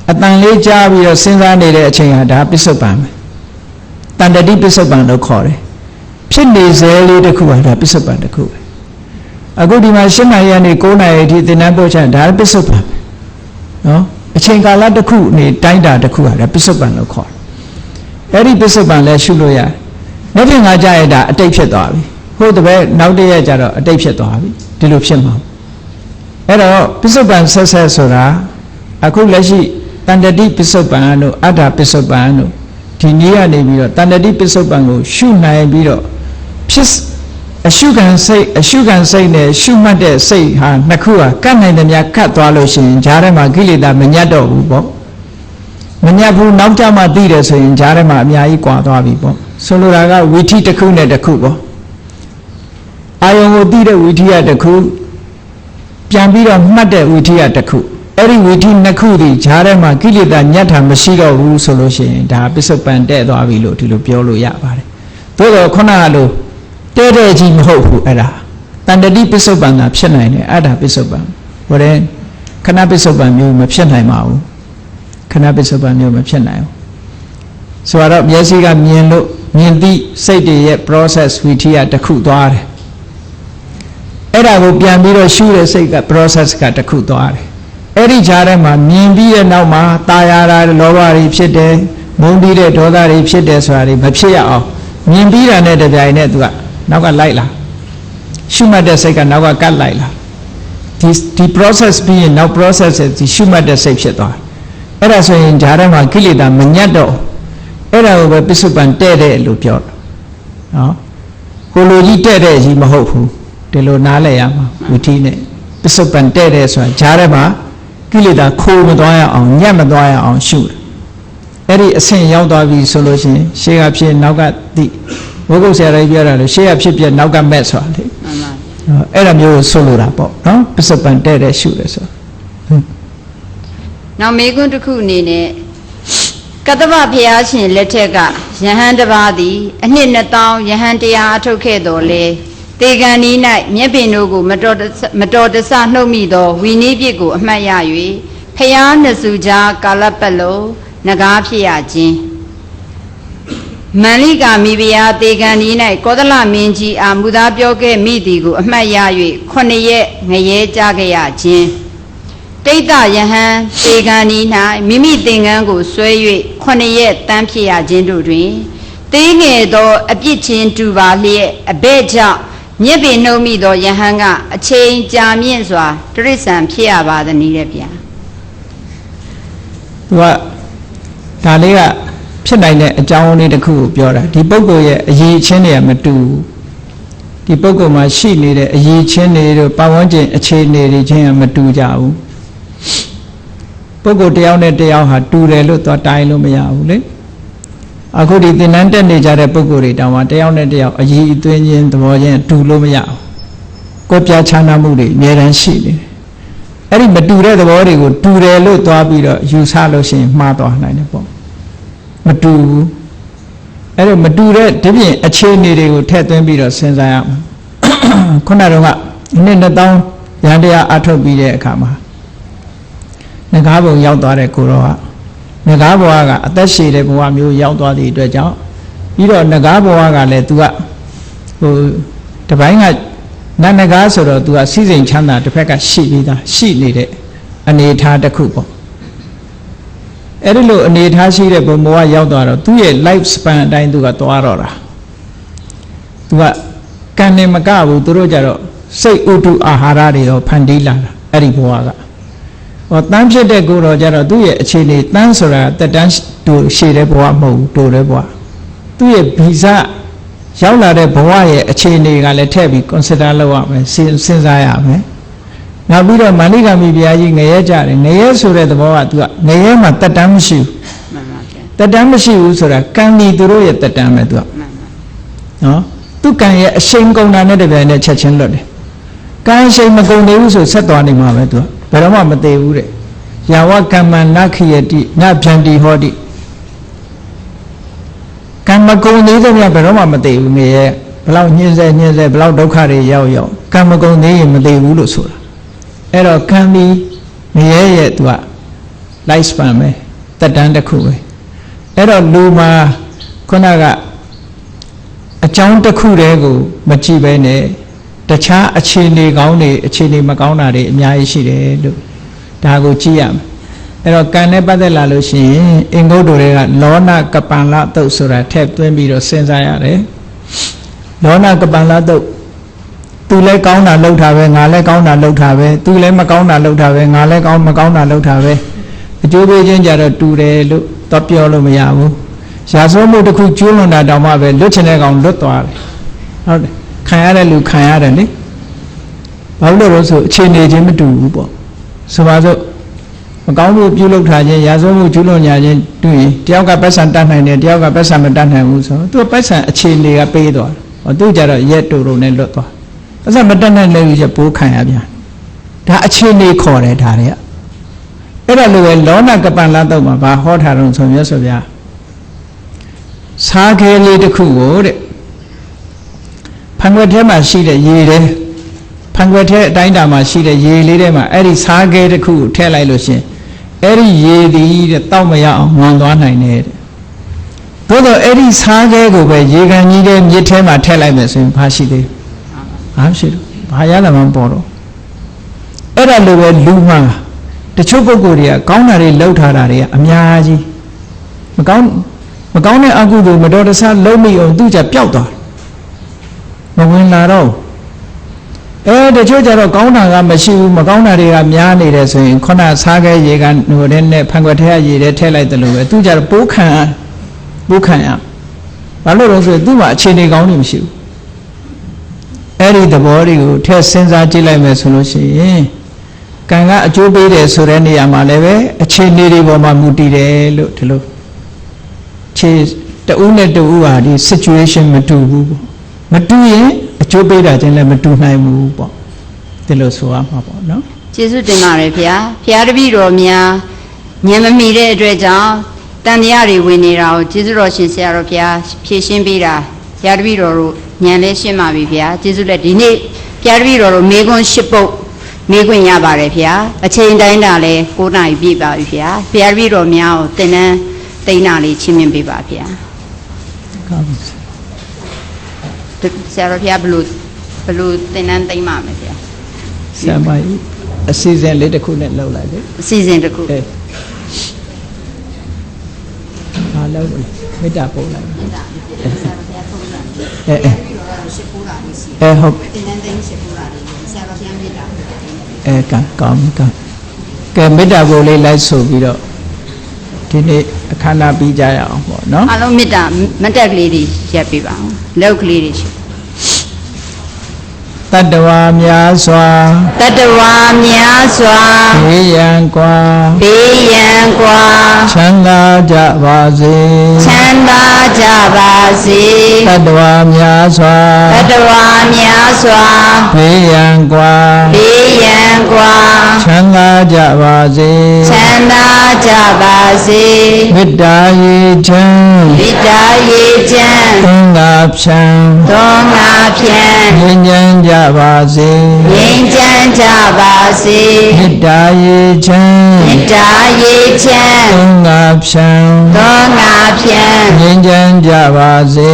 အတန်လေးကြားပြီးတော့စဉ်းစားနေတဲ့အချိန်ဟာဒါပစ္စုပန်ပဲတန်တတိပစ္စုပန်လို့ခေါ်တယ်ဖြစ်နေစေလေးတစ်ခုဟာဒါပစ္စုပန်တစ်ခုပဲအခုဒီမှာ7နာရီကနေ9နာရီအထိသင်္นานပို့ချဒါပစ္စုပန်ပဲနော်အချိန်ကာလတစ်ခုနေတိုင်းတာတစ်ခုဟာဒါပစ္စုပန်လို့ခေါ်တယ်အဲ့ဒီပစ္စုပန်လည်းရှုလို့ရတယ်နောက်ပြင်ငါကြရတာအတိတ်ဖြစ်သွားပြီဟုတ်တပည့်နောက်တရက်ကျတော့အတိတ်ဖြစ်သွားပြီဒီလိုဖြစ်မှာအဲ့တော့ပစ္စုပန်ဆက်ဆိုတာအခုလက်ရှိတန်တတိပစ္စုပန်တို့အတ္တပစ္စုပန်တို့ဒီနည်းကနေပြီးတော့တန်တတိပစ္စုပန်ကိုရှုနိုင်ပြီးတော့ဖြစ်အရှုခံစိတ်နဲ့ရှုမှတ်တဲ့စိတ်ဟာနှစ်ခုဟာကတ်နိုင်တယ်များကတ်သွားလို့ရှိရင်ဈာထဲမှာကိလေသာမညတ်တော့ဘူးပေါ့မညတ်ဘူးနောက်ကြမှသိတယ်ဆိုရင်ဈာထဲမှာအများကြီးကွာသွားပြီပေါ့ဆိုလိုတာကဝီထိတစ်ခုနဲ့တစ်ခုပေါ့အာယုံကိုသိတဲ့ဝီထိကတစ်ခုပြန်ပြီးတော့မှတ်တဲ့ဝီထိကတစ်ခုအဲ့ဒီဝီထိနှစ်ခုဒီဈာထဲမှာကိလေသာညတ်တာမရှိတော့ဘူးဆိုလို့ရှိရင်ဒါပစ္စုပန်တဲ့သွားပြီလို့ဒီလိုပြောလို့ရပါတယ်သို့တော့ခုနကလိုတဲ့ကြီးမဟုတ်ဘူးအဲ့ဒါတန်တတိပစ္စုပန်သာဖြစ်နိုင်တယ်အဲ့ဒါပစ္စုပန်ဟိုတဲ့ခဏပစ္စုပန်မျိုးမဖြစ်နိုင်ပါဘူးခဏပစ္စုပန်မျိုးမဖြစ်နိုင်ဘူးဆိုတော့မျက်စိကမြင်လို့မြင်သည့်စိတ်တွေရဲ့ process ဝီထိကတစ်ခုသွားတယ်အဲ့ဒါကိုပြန်ပြီးတော့ရှုတဲ့စိတ်က process ကတစ်ခုသွားတယ်အဲ့ဒီကြားထဲမှာမြင်ပြီးတဲ့နောက်မှာตาရတာလောဘတွေဖြစ်တယ်မုန်းပြီးတဲ့ဒေါသတွေဖြစ်တယ်ဆိုတာတွေမဖြစ်ရအောင်မြင်ပြီးတာနဲ့တပြိုင်နက်သူကနောက်ကလိုက်လာရှုမှတ်တဲ့စိတ်ကနောက်ကကတ်လိုက်လာဒီ process ပြီးရင်နောက် process ဒီရှုမှတ်တဲ့စိတ်ဖြစ်သွားအဲ့ဒါဆိုရင်ဈာထဲမှာကိလေသာမညတ်တော့အဲ့ဒါကိုပဲပစ္စုပန်တဲ့တဲ့လို့ပြောတာနော်ကိုလိုကြီးတဲ့တဲ့ကြီးမဟုတ်ဘူးဒီလိုနားလည်ရမှာဝိသီနဲ့ပစ္စုပန်တဲ့တဲ့ဆိုတာဈာထဲမှာကိလေသာခိုးမသွားရအောင်ညက်မသွားရအောင်ရှုတယ်အဲ့ဒီအဆင့်ရောက်သွားပြီဆိုလို့ရှိရင်ရှေ့ကဖြစ်နောက်ကသိဘုဂုတ်ဆရာကြီးပြောတာလို့ရှေ့ကဖြစ်ပြနောက်ကမက်ဆိုတာလေမှန်ပါအဲ့ဒါမျိုးကိုဆိုလိုတာပေါ့နော်ပစ္စုပန်တဲ့တဲ့ရှုတယ်ဆိုနောက်မေကွန်းတစ်ခုအနေနဲ့ကတ္တဗဘုရားရှင်လက်ထက်ကယဟန်တစ်ပါးသည်အနှစ်2000ယဟန်တရားအထုတ်ခဲ့တော်လဲတေဂန်နီ၌မြက်ပင်တို့ကိုမတော်တဆနှုတ်မိသောဝီနည်းပြစ်ကိုအမှတ်ရ၍ဖျားနှစ်စုကြားကာလပတ်လုံးနဂါးဖြစ်ရခြင်းမန္လိကာမိဖုရားတေဂန်နီ၌ကောသလမင်းကြီးအားမူသားပြောခဲ့မိသည်ကိုအမှတ်ရ၍9ရက်ငရဲကြခဲ့ရခြင်းတိတ်တယဟန်တေဂန်နီ၌မိမိသင်္ကန်းကိုဆွဲ၍9ရက်တန်းဖြစ်ရခြင်းတို့တွင်သေးငယ်သောအပြစ်ချင်းတူပါလျက်အဘဲ့ကြောင့်မြစ်ပင်နှုံးမိသောယဟန်ကအချိန်ကြာမြင့်စွာတိရစ္ဆာန်ဖြစ်ရပါသည်နည်းတဲ့ဗျာသူကဒါလေးကဖြစ်နိုင်တဲ့အကြောင်းလေးတစ်ခုကိုပြောတာဒီပုဂ္ဂိုလ်ရဲ့အရေးချင်းတွေကမတူဒီပုဂ္ဂိုလ်မှာရှိနေတဲ့အရေးချင်းတွေတို့ပတ်ဝန်းကျင်အခြေအနေတွေချင်းကမတူကြဘူးပုဂ္ဂိုလ်တယောက်နဲ့တယောက်ဟာတူတယ်လို့သွားတိုင်းလို့မရဘူးလေအခုဒီသင်္นานတက်နေကြတဲ့ပုဂ္ဂိုလ်တွေတောင်မှတယောက်နဲ့တယောက်အရေးအသွင်းချင်းသဘောချင်းတူလို့မရဘူးကိုယ်ပြခြားနာမှုတွေအများတန်းရှိနေတယ်အဲ့ဒီမတူတဲ့သဘောတွေကိုတူတယ်လို့သွားပြီးတော့ယူဆလို့ရှိရင်မှားသွားနိုင်တယ်ပေါ့မတူဘူးအဲ့တော့မတူတဲ့ဒီပြင်အခြေအနေတွေကိုထည့်သွင်းပြီးတော့စဉ်းစားရမှာခုနကတော့နှစ်2000ရန်တရားအထုတ်ပြီးတဲ့အခါမှာငကားဘုံရောက်သွားတဲ့ကိုရောကငကားဘဝကအသက်ရှည်တဲ့ဘဝမျိုးရောက်သွားသည့်အတွက်ကြောင့်ပြီးတော့ငကားဘဝကလည်း तू ကဟိုတပိုင်းကနတ်ငကားဆိုတော့ तू ကစီစဉ်ချမ်းသာတစ်ဖက်ကရှိပြီးသားရှိနေတဲ့အနေအထားတစ်ခုပေါ့အဲ့ဒီလိုအနေထားရှိတဲ့ဘုံဘဝရောက်သွားတော့သူ့ရဲ့ life span အတိုင်း तू ကသွားတော့တာ तू ကကံနေမကဘူးသူတို့ကြတော့စိတ်ဥတုအာဟာရတွေရောဖန်တီးလာတာအဲ့ဒီဘဝကဟောတန်းဖြစ်တဲ့ကိုယ်တော်ကြတော့သူ့ရဲ့အခြေအနေတန်းဆိုတာတက်တန်းတူရှည်တဲ့ဘဝမဟုတ်ဘူးတူတဲ့ဘဝသူ့ရဲ့ဗီဇရောက်လာတဲ့ဘဝရဲ့အခြေအနေကလည်းထည့်ပြီး consider လုပ်ရမယ်စဉ်းစားရမယ်နောက်ပြီးတော့မန္လိကာမိဘုရားကြီးငရဲကြတယ်ငရဲဆိုတဲ့သဘောကသူကငရဲမှာတက်တန်းမရှိဘူးမှန်ပါဗျာတက်တန်းမရှိဘူးဆိုတာကံဒီသူတို့ရဲ့တက်တန်းပဲသူကနော် သူကံရဲ့အရှိန်ကုန်တာနဲ့တပြိုင်နက်ချက်ချင်းလွတ်တယ်ကံအရှိန်မကုန်သေးဘူးဆိုဆက်သွားနေမှာပဲသူကဘယ်တော့မှမသေးဘူးတဲ့ယာဝကမ္မနခိယတိနဗျံတိဟောတိကံမကုန်သေးတဲ့မြတ်ဘယ်တော့မှမသေးဘူးငယ်ရဲ့ဘလောက်ညှင်းဆဲဘလောက်ဒုက္ခတွေရောက်ကံမကုန်သေးရင်မသေးဘူးလို့ဆိုတာအဲ့တော့ကံဒီငယ်ရဲ့သူက life span ပဲတက်တန်းတစ်ခုပဲအဲ့တော့လူမှာခုနကအကြောင်းတစ်ခုတည်းကိုမကြည့်ပဲနဲ့တခြားအခြေအနေကောင်းတွေအခြေအနေမကောင်းတာတွေအများကြီးရှိတယ်လို့ဒါကိုကြည့်ရမယ်အဲ့တော့ကံနဲ့ပတ်သက်လာလို့ရှိရင်အင်္ဂုတ္တတွေကလောနကပံလတုတ်ဆိုတာထည့်သွင်းပြီးတော့စဉ်းစားရတယ်လောနကပံလတုတ်သူလည်းကောင်းတာလုပ်တာပဲငါလည်းကောင်းတာလုပ်တာပဲသူလည်းမကောင်းတာလုပ်တာပဲငါလည်းမကောင်းတာလုပ်တာပဲအကျိုးပေးခြင်းကြတော့တူတယ်လို့တော့ပြောလို့မရဘူးရာဇဝမှုတစ်ခုကျူးလွန်တာတောင်မှပဲလွတ်ချင်တဲ့ကောင်လွတ်သွားတယ်ဟုတ်တယ်ခံရတဲ့လူခံရတယ်လေဘာလို့လဲဆိုအခြေအနေချင်းမတူဘူးပေါ့ဆိုပါစို့မကောင်းမှုပြုလုပ်ထားခြင်းရာဇဝမှုကျူးလွန်ညာခြင်းတူရင်တယောက်ကပတ်စံတတ်နိုင်တယ်တယောက်ကပတ်စံမတတ်နိုင်ဘူးဆိုတော့သူပတ်စံအခြေအနေကပေးသွားတယ်ဟောသူကြတော့ရက်တူတူနဲ့လွတ်သွားပတ်စံမတတ်နိုင်တဲ့လူချက်ပိုးခံရပြန်ဒါအခြေအနေခေါ်တယ်ဒါတွေကအဲ့ဒါလိုပဲလောနကပံလတုတ်မှာဘာဟောထားတော့ဆိုမြတ်စွာဘုရားစားခဲလေးတစ်ခုကိုတဲ့ဖန်ခွက်ထဲမှာရှိတဲ့ရေထဲဖန်ခွက်ထဲအတိုင်းတာမှာရှိတဲ့ရေလေးထဲမှာအဲ့ဒီစားခဲတစ်ခုကိုထည့်လိုက်လို့ရှင်အဲ့ဒီရေဒီတဲ့တောက်မရအောင်ငွန်သွားနိုင်တယ်တဲ့သို့တော့အဲ့ဒီစားခဲကိုပဲရေကန်ကြီးတဲ့မြစ်ထဲမှာထည့်လိုက်မယ်ဆိုရင်ဘာရှိသေးဘာရှိတော့ဘာရလာမှမပေါ်တော့အဲ့ဒါလိုပဲလူမှာတချို့ပုဂ္ဂိုလ်တွေကကောင်းတာတွေလှုပ်ထားတာတွေကအများကြီးမကောင်းတဲ့အကုသိုလ်မတော်တဆလုံးမိအောင်သူကြပျောက်သွားမဝင်လာတော့တချို့ကြတော့ကောင်းတာကမရှိဘူးမကောင်းတာတွေကများနေတယ်ဆိုရင်ခုနစားခဲရေကဟိုတဲ့နဲ့ဖန်ခွက်ထဲကရေထဲထည့်လိုက်တယ်လို့ပဲသူကြတော့ပိုးခံရဘာလို့လဲဆိုရင်သူ့မှာအခြေအနေကောင်းနေမရှိဘူးအဲ့ဒီသဘောတွေကိုထည့်စဉ်းစားကြည့်လိုက်မယ်ဆိုလို့ရှိရင်ကံကအကျိုးပေးတယ်ဆိုတဲ့နေရာမှာလည်းပဲအခြေအနေတွေပေါ်မှာမူတည်တယ်လို့ဒီလိုခြေတဦးနဲ့တဦးဟာဒီ situation မတူဘူးပေါ့မတူရင်အကျိုးပေးတာချင်းလည်းမတူနိုင်ဘူးပေါ့ဒီလိုဆိုရမှာပေါ့နော်ကျေးဇူးတင်ပါတယ်ဗျာဘုရားတပည့်တော်များဉာဏ်မမီတဲ့အတွက်ကြောင့်တန်တရားတွေဝင်နေတာကိုကျေးဇူးတော်ရှင်ဆရာတော်ဘုရားဖြည့်ရှင်းပေးတာဘုရားတပည့်တော်တို့ဉာဏ်လည်းရှင်းပါပြီဗျာကျေးဇူးလက်ဒီနေ့ဘုရားတပည့်တော်တို့မေခွန်း၈ပုတ်မေးခွင့်ရပါတယ်ဗျာအချိန်တိုင်းတာလဲ9နာရီပြည့်ပါပြီဗျာဘုရားတပည့်တော်များကိုသင်တန်းသိန်းနာလေးချင်းမြင်ပေးပါဗျာဆရာတော်ဘုရားဘလို့သင်တန်းသိမ်းပါမယ်ဗျာဆရာမကြီးအစီအစဉ်လေးတစ်ခုနဲ့လုပ်လိုက်လေအစီအစဉ်တစ်ခုဘာလုပ်လဲမေတ္တာပို့လိုက်မေတ္တာဆရာတော်ဘုရားထုံးတာဟုတ်သင်တန်းသိမ်းရှစ်ပူတာလေးဆရာတော်ဘုရားမေတ္တာကောင်းကဲမေတ္တာပို့လေးလိုက်ဆိုပြီးတော့ဒီနေ့အခမ်းအနားပြီးကြရအောင်ပေါ့နော်အားလုံးမေတ္တာမတက်ကလေးတွေရက်ပေးပါအောင်လောက်ကလေးတွေရှိတတ္တဝါများစွာဘေးရန်ကွာချမ်းသာကြပါစေတတ္တဝါများစွာဘေးရန်ကွာချမ်းသာကြပါစေမေတ္တာရေချမ်းသုံးငါဖြံငြိမ်းချမ်းကြပါစေမေတ္တာရေချမ်းသုံးငါဖြံငြိမ်းချမ်းကြပါစေ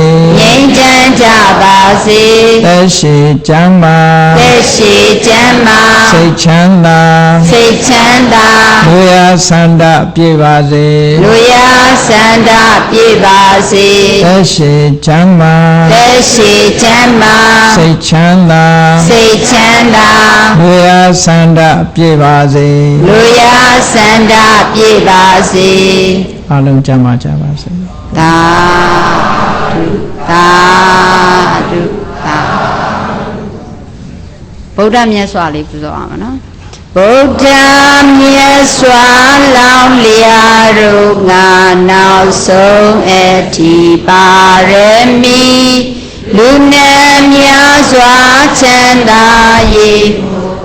သက်ရှိကျမ်းမာစိတ်ချမ်းသာလူရဆန္ဒပြေပါစေသက်ရှိကျမ်းမာစိတ်ချမ်းသာလူရဆန္ဒပြေပါစေအားလုံးကျမ်းမာကြပါစေသာဓုဗုဒ္ဓမြတ်စွာလေးပူဇော်အောင်နော်ဗုဒ္ဓမြတ်စွာလောင်းလျာတို့ငါနောက်ဆုံးအထိပါရမီ လူနဲ့များစွာချမ်းသာ၏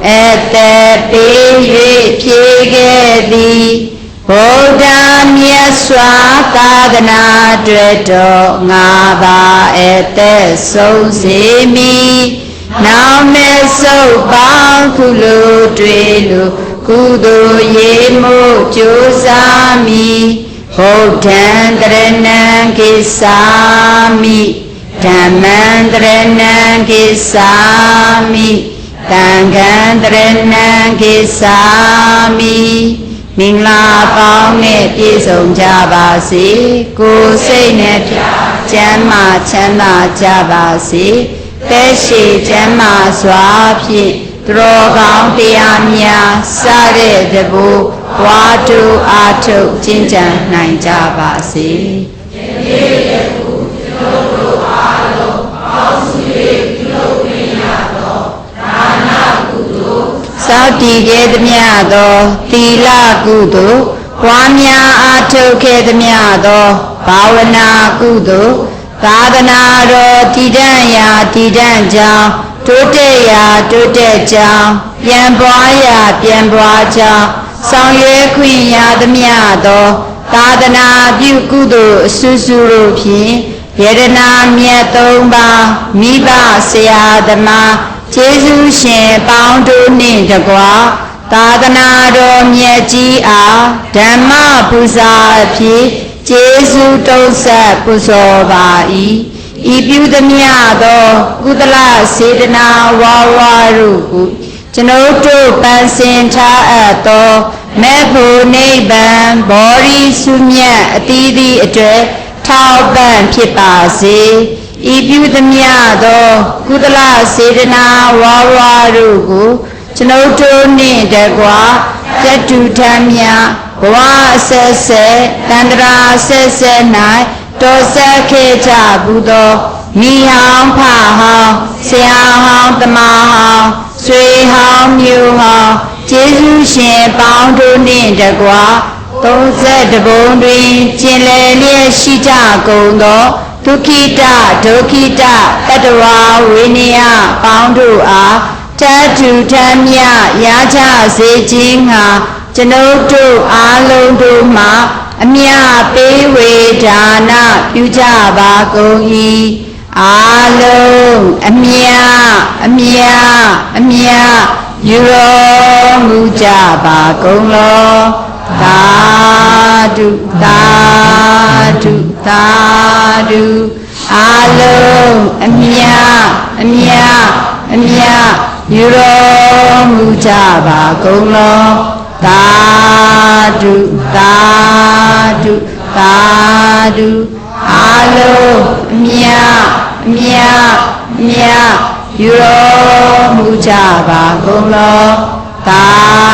အသက်ပေး၍ဖြည့်ခဲ့သည်ဗုဒ္ဓမြတ်စွာသာသနာတွေ့တော်ငါပါအသက်ဆုံးစေမည်နောက်မဲ့ဆုပ်ပေါင်းခုလိုတွေ့လို့ကုသိုလ်ရေမို့ကြိုးစားမည်ဗုဒ္ဓံတရဏံကိသာမိဓမ္မံတရဏံကိသာမိသံဃံတရဏံကိသာမိမင်္ဂလာပေါင်းနဲ့ပြည့်စုံကြပါစေကိုယ်စိတ်နဲ့ကျမ်းမာချမ်းသာကြပါစေသက်ရှိကျမ်းမာစွာဖြင့်သူတော်ကောင်းတရားများစတဲ့တဘူဝါတုအာထုတ်ကျင့်ကြံနိုင်ကြပါစေသောတည်ခဲ့သမျှသောသီလကုသိုလ်ပွားများအားထုတ်ခဲ့သမျှသောဘာဝနာကုသိုလ်သာသနာတော်တည်တံ့ရာတည်တံ့ကြောင်းတိုးတက်ရာတိုးတက်ကြောင်းပြန်ပွားရာပြန်ပွားကြောင်းဆောင်ရွက်ခွင့်ရသမျှသောသာသနာပြုကုသိုလ်အစုစုတို့ဖြင့်ယရနာမြတ်သုံးပါးမိဘဆရာသမားကျေးဇူးရှင်ပေါင်းတို့နှင့်တကွာသာသနာတော်မြတ်ကြီးအားဓမ္မပူဇာအဖြစ်ကျေးဇူးတုံးဆက်ပူဇော်ပါ၏ဤပြုသမျှသောကုသလစေတနာဝါဝါတို့ကိုကျွန်ုပ်တို့ပန်းစင်ထားအပ်သောမေဖို့နိဗ္ဗာန်ဘောရီစုမြတ်အသီးသီးအတွက်ထောက်ပံ့ဖြစ်ပါစေဤပြုသမျှသောကုသလစေတနာဝါဝါတို့ကိုကျွန်ုပ်တို့နှင့်တကွာတတုထမ်းမြဘဝအဆက်ဆက်တန္တရာဆက်ဆက်၌တော်ဆက်ခဲ့ကြဘူးသောမိဟောင်းဖဟောင်းဆရာဟောင်းတမဟောင်းဆွေဟောင်းမျိုးဟောင်းကျေးဇူးရှင်ပေါင်းတို့နှင့်တကွာ32ဘုံတွင်ကျင်လည်လျက်ရှိကြကုန်သောဒုက္ခိတဒုက္ခိတတတဝါဝိနည်းပေါင်းတို့အားတတုထမ်းမြရကြစေခြင်းငှာကျွန်ုပ်တို့အားလုံးတို့မှအမြပေးဝေဒါနပြုကြပါကုန်၏အားလုံးအမြယူတော်မူကြပါကုန်လောသာဓုသာဓုသာဓုအားလုံးအမြယူတော်မူကြပါကုန်လောသာဓုသာဓုသာဓုအားလုံးအမြယူတော်မူကြပါကုန်လောသာ